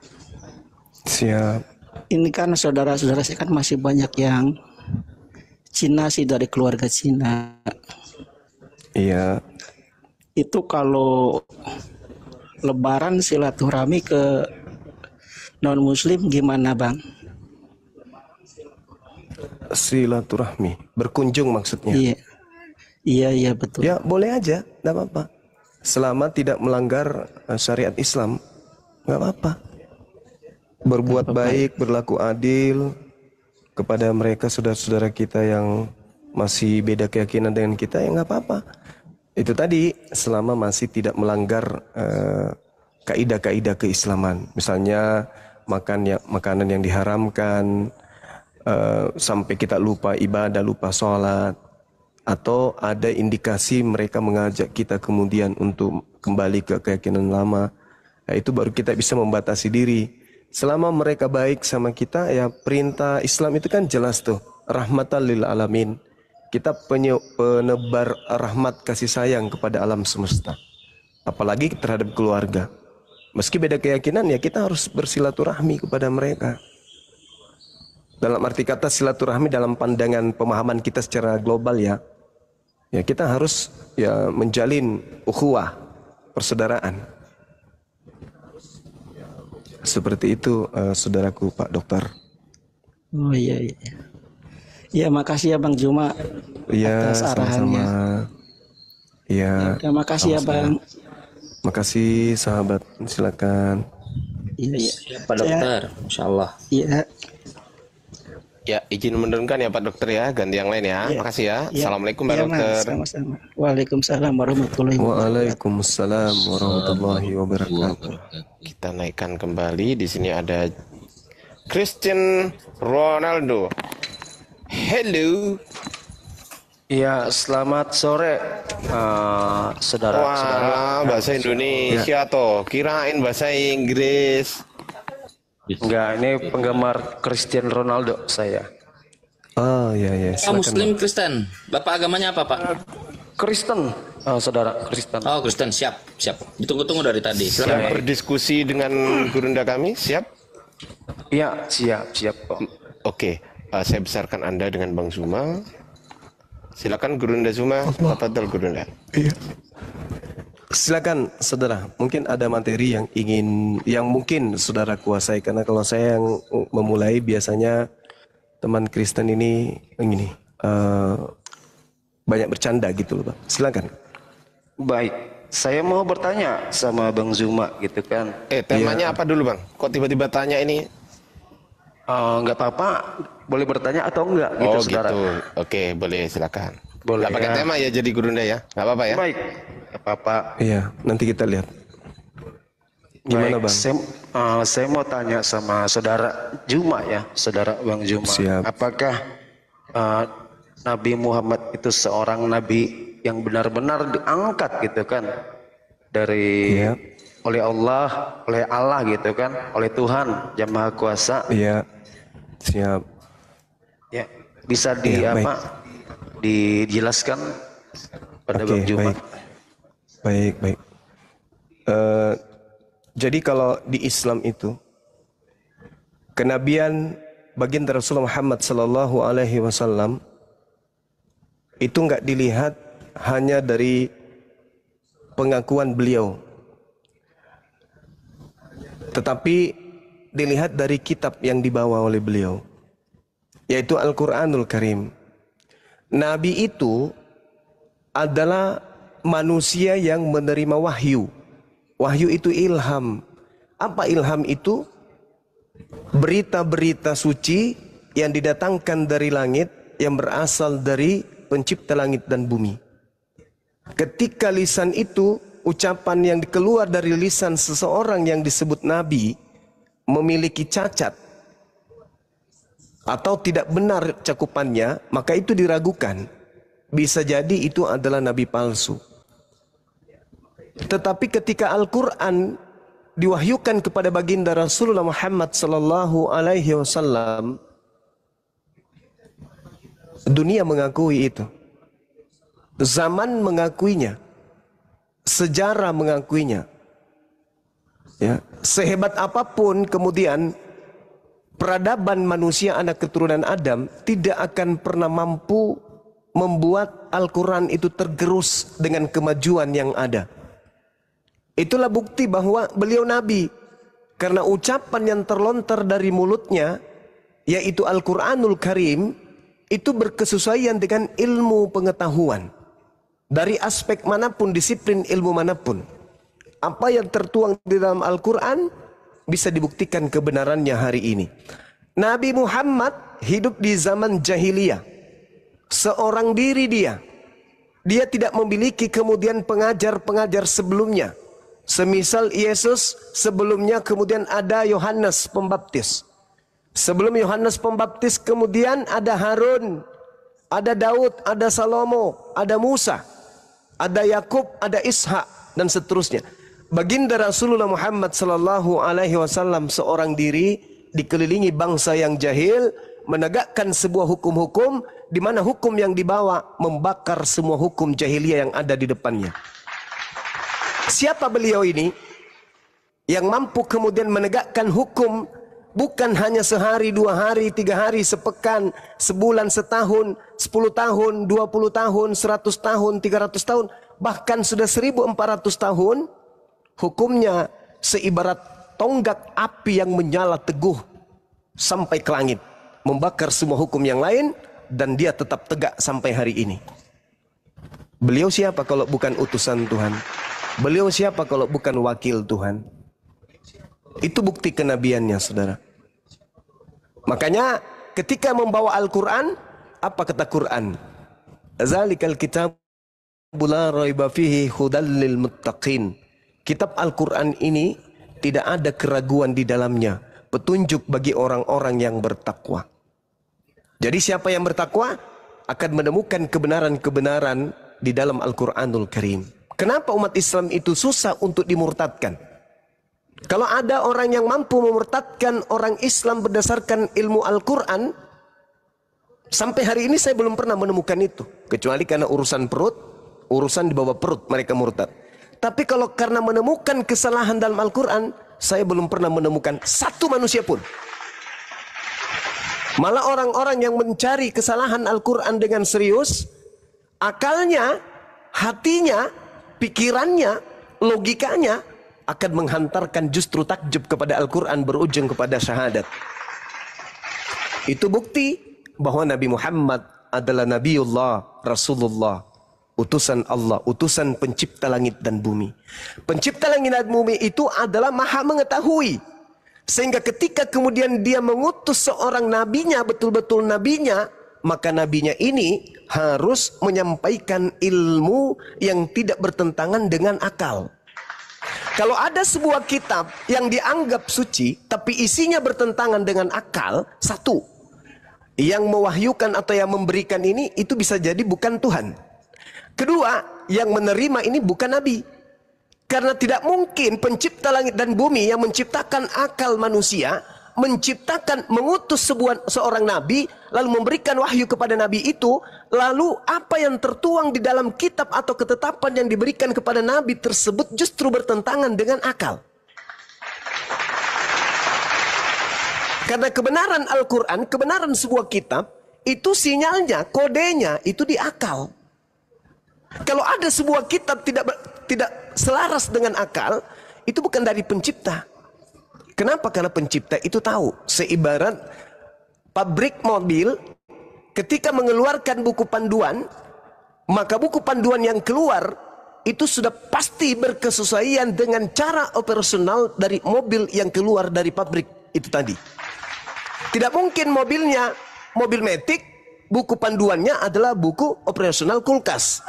Siap. Ini kan saudara-saudara saya kan masih banyak yang Cina sih, dari keluarga Cina. Iya. Itu kalau Lebaran silaturahmi ke non Muslim gimana Bang? Silaturahmi, berkunjung maksudnya. Iya betul. Ya boleh aja, nggak apa-apa. Selama tidak melanggar syariat Islam, nggak apa-apa. Berbuat baik, berlaku adil kepada mereka saudara-saudara kita yang masih beda keyakinan dengan kita, ya nggak apa-apa. Itu tadi selama masih tidak melanggar kaidah-kaidah keislaman. Misalnya makanan yang diharamkan, sampai kita lupa ibadah, lupa sholat, atau ada indikasi mereka mengajak kita kemudian untuk kembali ke keyakinan lama. Nah, itu baru kita bisa membatasi diri. Selama mereka baik sama kita, ya perintah Islam itu kan jelas tuh, rahmatan lil alamin. Kita penebar rahmat kasih sayang kepada alam semesta, apalagi terhadap keluarga. Meski beda keyakinan, ya kita harus bersilaturahmi kepada mereka. Dalam arti kata silaturahmi dalam pandangan pemahaman kita secara global ya kita harus ya menjalin ukhuwah, persaudaraan. Seperti itu saudaraku Pak Dokter. Oh iya. Iya makasih ya Bang Juma atas arahannya. Iya. Terima kasih ya Bang. Makasih sahabat, silakan. Iya. Pak Dokter, Insya Allah. Iya. Ya, izin menurunkan ya Pak Dokter ya, ganti yang lain ya. Ya. Makasih ya. Ya. Assalamualaikum Pak Ya, Dokter. Mas, sama-sama. Waalaikumsalam warahmatullahi wabarakatuh. Waalaikumsalam warahmatullahi wabarakatuh. Kita naikkan kembali. Di sini ada Cristiano Ronaldo. Hello. Ya, selamat sore, saudara-saudara. Wah, bahasa Indonesia toh. Kirain bahasa Inggris. Enggak, ini penggemar Cristiano Ronaldo saya. Oh ya ya. Oh, Muslim Kristen. Bapak agamanya apa Pak? Kristen, saudara Kristen. Oh Kristen, siap siap. Ditunggu-tunggu dari tadi. Silakan berdiskusi dengan gurunda kami. Siap? Iya, siap Pak. Oke, saya besarkan Anda dengan Bang Zuma. Silakan Gurunda Zuma. Tafadhol Gurunda. Iya. Silakan saudara, mungkin ada materi yang mungkin saudara kuasai, karena kalau saya yang memulai biasanya teman Kristen ini banyak bercanda gitu loh Pak. Silakan. Baik, saya mau bertanya sama Bang Zuma gitu kan. Temanya apa dulu Bang? Kok tiba-tiba tanya ini? Enggak apa-apa, boleh bertanya atau enggak gitu saudara. Gitu. Oke, boleh silakan. Boleh. Nggak pakai tema ya jadi Gurunda ya? Nggak apa-apa ya? Baik, nggak apa-apa. Iya, nanti kita lihat. Gimana Bang? Saya mau tanya sama saudara Juma ya, saudara Bang Juma. Siap. Apakah Nabi Muhammad itu seorang nabi yang benar-benar diangkat gitu kan dari oleh Allah gitu kan, oleh Tuhan Yang Maha Kuasa? Iya. Siap. Ya, bisa dijelaskan pada Bang Juma. Baik. Jadi kalau di Islam itu kenabian baginda Rasulullah Muhammad sallallahu alaihi wasallam itu enggak dilihat hanya dari pengakuan beliau, tetapi dilihat dari kitab yang dibawa oleh beliau, yaitu Al-Quranul Karim. Nabi itu adalah manusia yang menerima wahyu. Wahyu itu ilham. Apa ilham itu? Berita-berita suci yang didatangkan dari langit, yang berasal dari pencipta langit dan bumi. Ketika lisan itu, ucapan yang keluar dari lisan seseorang yang disebut Nabi memiliki cacat atau tidak benar cakupannya, maka itu diragukan. Bisa jadi itu adalah nabi palsu. Tetapi ketika Al-Quran diwahyukan kepada baginda Rasulullah Muhammad sallallahu alaihi wasallam, dunia mengakui itu. Zaman mengakuinya. Sejarah mengakuinya. Ya, sehebat apapun kemudian peradaban manusia anak keturunan Adam tidak akan pernah mampu membuat Al-Quran itu tergerus dengan kemajuan yang ada. Itulah bukti bahwa beliau Nabi, karena ucapan yang terlontar dari mulutnya, yaitu Al-Quranul Karim, itu berkesesuaian dengan ilmu pengetahuan. Dari aspek manapun, disiplin ilmu manapun. Apa yang tertuang di dalam Al-Quran bisa dibuktikan kebenarannya hari ini. Nabi Muhammad hidup di zaman jahiliyah. Seorang diri dia. Dia tidak memiliki kemudian pengajar-pengajar sebelumnya. Semisal Yesus, sebelumnya kemudian ada Yohanes Pembaptis. Sebelum Yohanes Pembaptis kemudian ada Harun, ada Daud, ada Salomo, ada Musa, ada Yakub, ada Ishak, dan seterusnya. Baginda Rasulullah Muhammad sallallahu alaihi wasallam seorang diri dikelilingi bangsa yang jahil, menegakkan sebuah hukum-hukum di mana hukum yang dibawa membakar semua hukum jahiliyah yang ada di depannya. Siapa beliau ini yang mampu kemudian menegakkan hukum bukan hanya sehari, 2 hari, 3 hari, sepekan, sebulan, setahun, 10 tahun, 20 tahun, 100 tahun, 300 tahun, bahkan sudah 1400 tahun. Hukumnya seibarat tonggak api yang menyala teguh sampai ke langit, membakar semua hukum yang lain, dan dia tetap tegak sampai hari ini. Beliau siapa kalau bukan utusan Tuhan? Beliau siapa kalau bukan wakil Tuhan? Itu bukti kenabiannya, saudara. Makanya ketika membawa Al-Quran, apa kata Quran? Zalikal kitab la raiba fihi hudal lil muttaqin. Kitab Al-Quran ini tidak ada keraguan di dalamnya, petunjuk bagi orang-orang yang bertakwa. Jadi siapa yang bertakwa akan menemukan kebenaran-kebenaran di dalam Al-Quranul Karim. Kenapa umat Islam itu susah untuk dimurtadkan? Kalau ada orang yang mampu memurtadkan orang Islam berdasarkan ilmu Al-Quran, sampai hari ini saya belum pernah menemukan itu. Kecuali karena urusan perut, urusan di bawah perut mereka murtad. Tapi kalau karena menemukan kesalahan dalam Al-Quran, saya belum pernah menemukan satu manusia pun. Malah orang-orang yang mencari kesalahan Al-Quran dengan serius, akalnya, hatinya, pikirannya, logikanya akan menghantarkan justru takjub kepada Al-Quran berujung kepada syahadat. Itu bukti bahwa Nabi Muhammad adalah Nabiullah, Rasulullah, utusan Allah, utusan pencipta langit dan bumi. Pencipta langit dan bumi itu adalah maha mengetahui. Sehingga ketika kemudian dia mengutus seorang nabinya, betul-betul nabinya, maka nabinya ini harus menyampaikan ilmu yang tidak bertentangan dengan akal. Kalau ada sebuah kitab yang dianggap suci, tapi isinya bertentangan dengan akal, satu, yang mewahyukan atau yang memberikan ini, itu bisa jadi bukan Tuhan. Kedua, yang menerima ini bukan Nabi. Karena tidak mungkin pencipta langit dan bumi yang menciptakan akal manusia, mengutus seorang nabi, lalu memberikan wahyu kepada nabi itu, lalu apa yang tertuang di dalam kitab atau ketetapan yang diberikan kepada nabi tersebut justru bertentangan dengan akal. Karena kebenaran Al-Quran, kebenaran sebuah kitab, itu sinyalnya, kodenya, itu di akal. Kalau ada sebuah kitab tidak selaras dengan akal, itu bukan dari pencipta. Kenapa? Karena pencipta itu tahu. Seibarat pabrik mobil ketika mengeluarkan buku panduan, maka buku panduan yang keluar itu sudah pasti berkesesuaian dengan cara operasional dari mobil yang keluar dari pabrik itu tadi. Tidak mungkin mobilnya mobil Matic, buku panduannya adalah buku operasional kulkas.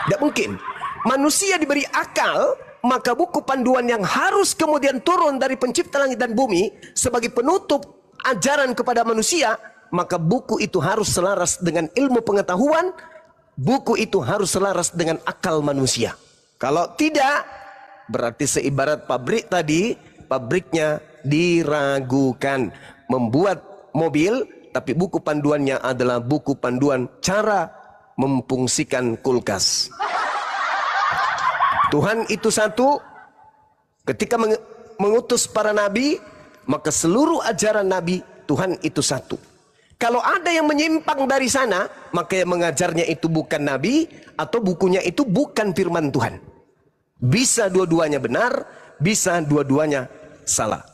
Tidak mungkin. Manusia diberi akal, maka buku panduan yang harus kemudian turun dari pencipta langit dan bumi sebagai penutup ajaran kepada manusia, maka buku itu harus selaras dengan ilmu pengetahuan, buku itu harus selaras dengan akal manusia. Kalau tidak, berarti seibarat pabrik tadi, pabriknya diragukan. Membuat mobil, tapi buku panduannya adalah buku panduan cara memfungsikan kulkas. Tuhan itu satu. Ketika mengutus para nabi, maka seluruh ajaran nabi Tuhan itu satu. Kalau ada yang menyimpang dari sana, maka yang mengajarnya itu bukan nabi, atau bukunya itu bukan firman Tuhan. Bisa dua-duanya benar, bisa dua-duanya salah.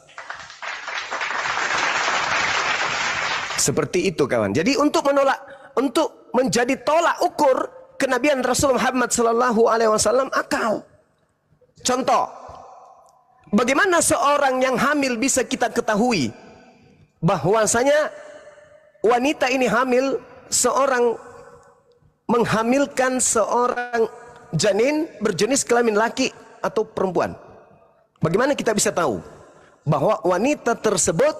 Seperti itu kawan. Jadi untuk menjadi tolak ukur kenabian Rasul Muhammad SAW akal. Contoh, bagaimana seorang yang hamil bisa kita ketahui bahwasanya wanita ini hamil, seorang menghamilkan seorang janin berjenis kelamin laki atau perempuan. Bagaimana kita bisa tahu bahwa wanita tersebut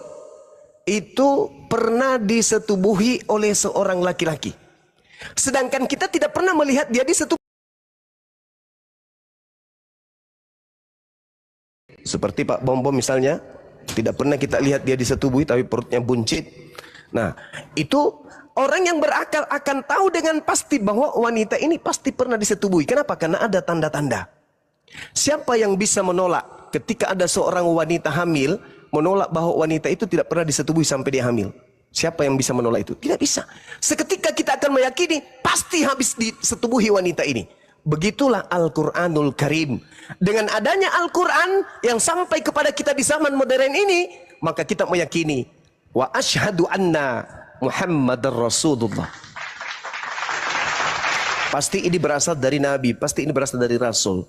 itu pernah disetubuhi oleh seorang laki-laki, sedangkan kita tidak pernah melihat dia disetubuhi? Seperti Pak Bom misalnya, tidak pernah kita lihat dia disetubuhi tapi perutnya buncit. Nah, itu orang yang berakal akan tahu dengan pasti bahwa wanita ini pasti pernah disetubuhi. Kenapa? Karena ada tanda-tanda. Siapa yang bisa menolak ketika ada seorang wanita hamil, menolak bahwa wanita itu tidak pernah disetubuhi sampai dia hamil? Siapa yang bisa menolak itu? Tidak bisa. Seketika kita akan meyakini pasti habis disetubuhi wanita ini. Begitulah Al-Quranul Karim. Dengan adanya Al-Quran yang sampai kepada kita di zaman modern ini, maka kita meyakini wa asyhadu anna Muhammadar Rasulullah. Pasti ini berasal dari Nabi, pasti ini berasal dari Rasul.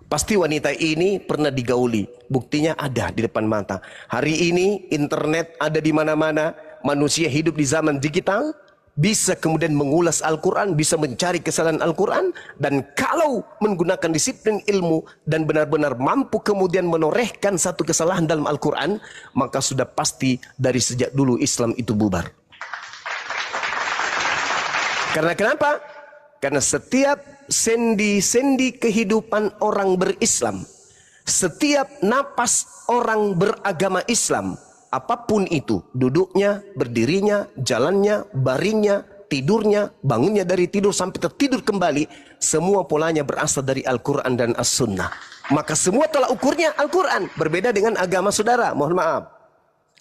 Pasti wanita ini pernah digauli. Buktinya ada di depan mata. Hari ini internet ada di mana-mana. manusia hidup di zaman digital, bisa kemudian mengulas Al-Quran, bisa mencari kesalahan Al-Quran, dan kalau menggunakan disiplin ilmu dan benar-benar mampu kemudian menorehkan satu kesalahan dalam Al-Quran, maka sudah pasti dari sejak dulu Islam itu bubar. Karena kenapa? Karena setiap sendi-sendi kehidupan orang berislam, setiap napas orang beragama Islam, apapun itu, duduknya, berdirinya, jalannya, baringnya, tidurnya, bangunnya dari tidur sampai tertidur kembali, semua polanya berasal dari Al-Quran dan As-Sunnah. Maka semua tolak ukurnya Al-Quran. Berbeda dengan agama saudara, mohon maaf.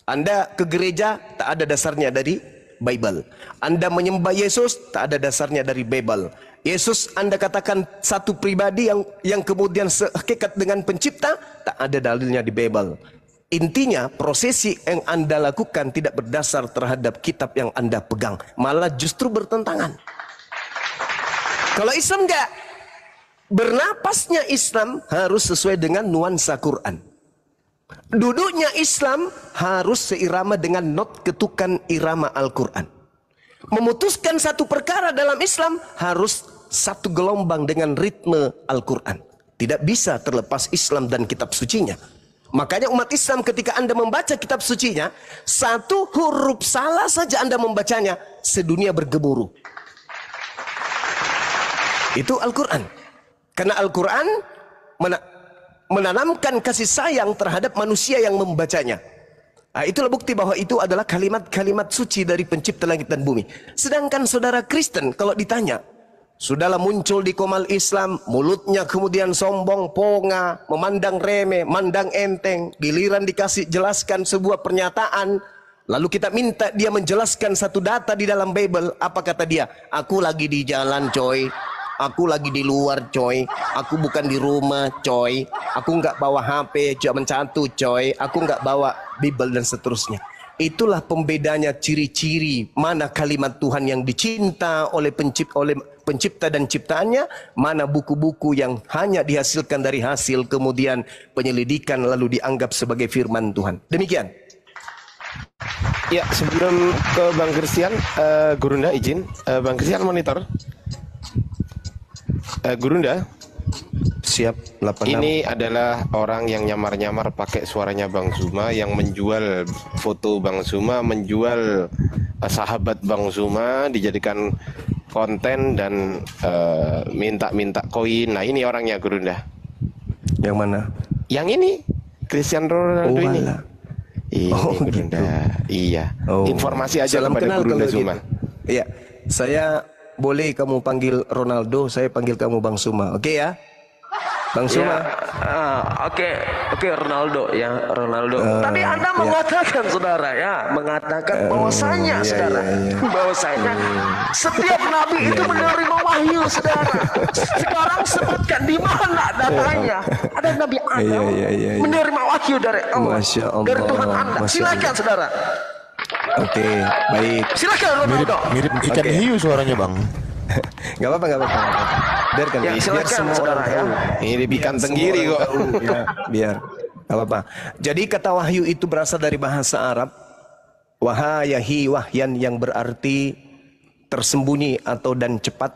Anda ke gereja, tak ada dasarnya dari Bible. Anda menyembah Yesus, tak ada dasarnya dari Bible. Yesus Anda katakan satu pribadi yang kemudian sehakikat dengan pencipta, tak ada dalilnya di Bible. Intinya prosesi yang Anda lakukan tidak berdasar terhadap kitab yang Anda pegang, malah justru bertentangan. Kalau Islam enggak, bernapasnya Islam harus sesuai dengan nuansa Quran. Duduknya Islam harus seirama dengan not ketukan irama Al-Quran. Memutuskan satu perkara dalam Islam harus satu gelombang dengan ritme Al-Quran. Tidak bisa terlepas Islam dan kitab sucinya. Makanya umat Islam ketika Anda membaca kitab sucinya, satu huruf salah saja Anda membacanya, sedunia bergemuruh. Itu Al-Quran. Karena Al-Quran menanamkan kasih sayang terhadap manusia yang membacanya. Nah, itulah bukti bahwa itu adalah kalimat-kalimat suci dari pencipta langit dan bumi. Sedangkan saudara Kristen kalau ditanya, sudahlah muncul di Komal Islam, mulutnya kemudian sombong, ponga, memandang remeh, mandang enteng, giliran dikasih jelaskan sebuah pernyataan, lalu kita minta dia menjelaskan satu data di dalam Bible, apa kata dia? Aku lagi di jalan coy, aku lagi di luar coy, aku bukan di rumah coy, aku nggak bawa HP, cuma satu coy, aku nggak bawa Bible dan seterusnya. Itulah pembedanya, ciri-ciri mana kalimat Tuhan yang dicinta oleh pencipta dan ciptaannya, mana buku-buku yang hanya dihasilkan dari hasil kemudian penyelidikan lalu dianggap sebagai firman Tuhan. Demikian. Ya, sebelum ke Bang Christian, Gurunda izin, Bang Christian monitor. Gurunda, siap. 86. Ini adalah orang yang nyamar-nyamar pakai suaranya Bang Zuma, yang menjual foto Bang Zuma, menjual sahabat Bang Zuma, dijadikan konten dan minta-minta koin. Nah, ini orangnya Gurunda. Yang mana? Yang ini, Cristiano Ronaldo ini. Ini Gurunda. Gitu. Iya. Informasi aja kepada Gurunda Zuma. Gitu. Iya, saya boleh kamu panggil Ronaldo, saya panggil kamu Bang Zuma. Oke ya? Bang Zuma. Oke, Ronaldo ya, Ronaldo. Tadi Anda mengatakan saudara ya, mengatakan bahwasanya saudara, bahwasanya setiap nabi itu menerima wahyu saudara. Sekarang sebutkan di mana datanya? Ada Nabi Adam menerima wahyu dari Allah, dari Tuhan Anda. Silakan saudara. Oke, baik. Silakan Ronaldo. Mirip ikan hiu suaranya Bang. Gak apa-apa. Biarkan ya, biar semua orang tahu. Ini ikan tenggiri kok. Ya, biar. Gak apa-apa. Jadi kata wahyu itu berasal dari bahasa Arab. Wahayahi, wahyan, yang berarti tersembunyi atau dan cepat.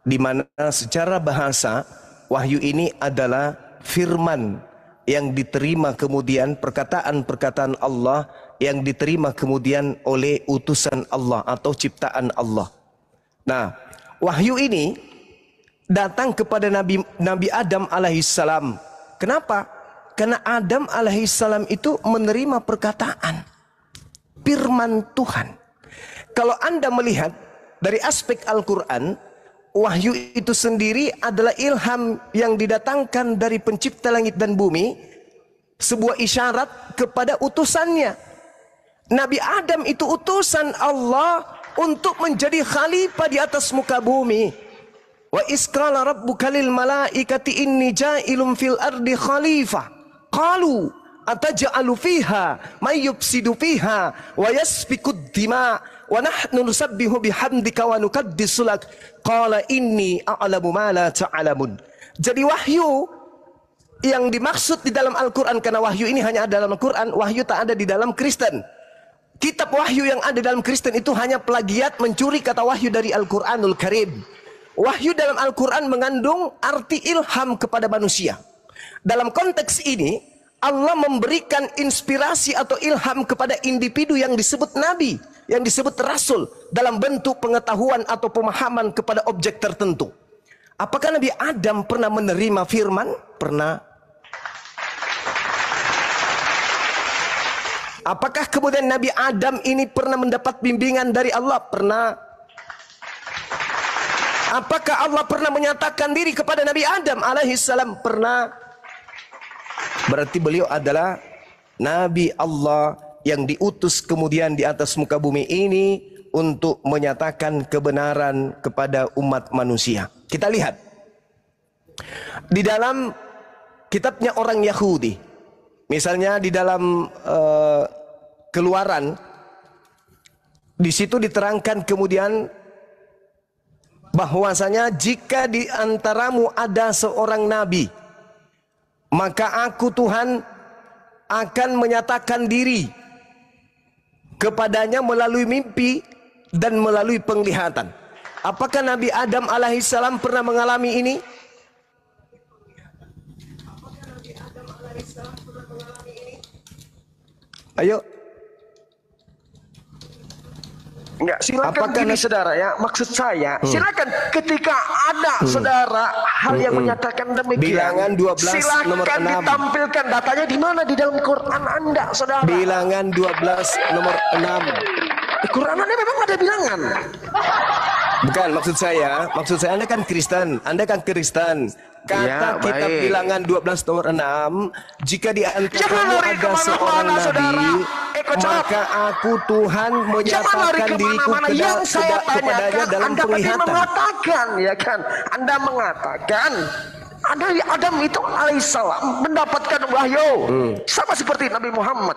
Di mana secara bahasa wahyu ini adalah firman yang diterima kemudian, perkataan-perkataan Allah yang diterima kemudian oleh utusan Allah atau ciptaan Allah. Nah, wahyu ini datang kepada Nabi Adam alaihissalam. Kenapa? Karena Adam alaihissalam itu menerima perkataan firman Tuhan. Kalau Anda melihat dari aspek Al-Quran, wahyu itu sendiri adalah ilham yang didatangkan dari pencipta langit dan bumi, sebuah isyarat kepada utusannya. Nabi Adam itu utusan Allah untuk menjadi khalifah di atas muka bumi. Wa isqala rabbuka lil malaikati inni ja'ilun fil ardi khalifah. Qalu ataj'alu fiha may yufsidu fiha wa yasfikud dima wa nahnu nusabbihu bihamdika wa nuqaddisu lak. Qala inni a'lamu ma la ta'lamun. Jadi wahyu yang dimaksud di dalam Al-Quran, karena wahyu ini hanya ada dalam Al-Quran, wahyu tak ada di dalam Kristen. kitab wahyu yang ada dalam Kristen itu hanya plagiat, mencuri kata wahyu dari Al-Quranul Karim. Wahyu dalam Al-Quran mengandung arti ilham kepada manusia. Dalam konteks ini, Allah memberikan inspirasi atau ilham kepada individu yang disebut nabi, yang disebut rasul, dalam bentuk pengetahuan atau pemahaman kepada objek tertentu. Apakah Nabi Adam pernah menerima firman? Pernah. Apakah kemudian Nabi Adam ini pernah mendapat bimbingan dari Allah? Pernah. Apakah Allah pernah menyatakan diri kepada Nabi Adam alaihissalam? Pernah. Berarti beliau adalah Nabi Allah yang diutus kemudian di atas muka bumi ini untuk menyatakan kebenaran kepada umat manusia. Kita lihat di dalam kitabnya orang Yahudi, misalnya di dalam Keluaran, di situ diterangkan kemudian bahwasanya jika di antaramu ada seorang nabi, maka aku Tuhan akan menyatakan diri kepadanya melalui mimpi dan melalui penglihatan. Apakah Nabi Adam alaihissalam pernah mengalami ini? Ayo. Enggak, silakan gini saudara ya. Maksud saya, silakan ketika ada saudara hal yang menyatakan demikian. Bilangan 12 silakan nomor 6. ditampilkan datanya di mana di dalam Quran Anda, saudara. Bilangan 12 nomor 6. Di Quran Anda memang ada bilangan. Bukan, maksud saya Anda kan Kristen. Kata Ya, kitab baik. bilangan 12 nomor 6, jika di antaramu ada seorang nabi, maka aku Tuhan menyatakan diriku kepadanya dalam penglihatan. Mengatakan, ya kan? Anda mengatakan ada Adam itu alaihissalam mendapatkan wahyu sama seperti Nabi Muhammad.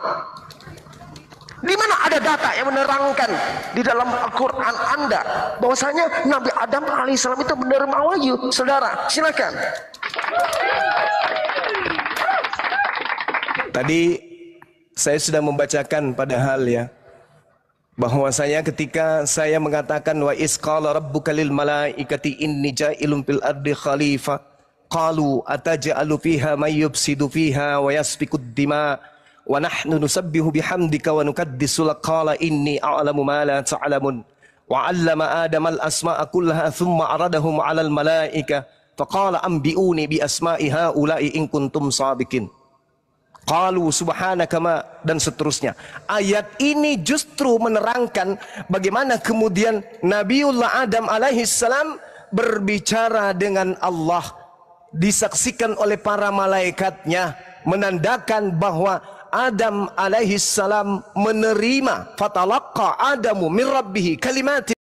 Di mana ada data yang menerangkan di dalam Al-Quran Anda bahwasanya Nabi Adam alaihissalam itu menerima wahyu? Saudara, silakan. Tadi saya sudah membacakan padahal ya, bahwasanya ketika saya mengatakan wa isqala rabbuka lil malaikati inni ja'ilun fil ardi khalifah qalu ataj'alu fiha may yufsidu fiha wa yasfikud dima wa nahnu nusabbihu bihamdika wa nukaddisu lak qala inni a'lamu ma la ta'lamun wa 'allama adama al asma'a kullaha thumma 'aradahum 'alal malaika faqala anbi'uni bi asma'i haula'i in kuntum shadiqin. Qalu subhanaka ma, dan seterusnya. Ayat ini justru menerangkan bagaimana kemudian Nabiullah Adam alaihissalam berbicara dengan Allah, disaksikan oleh para malaikatnya, menandakan bahwa Adam alaihissalam menerima, fatalaqqa Adamu min rabbih kalimatin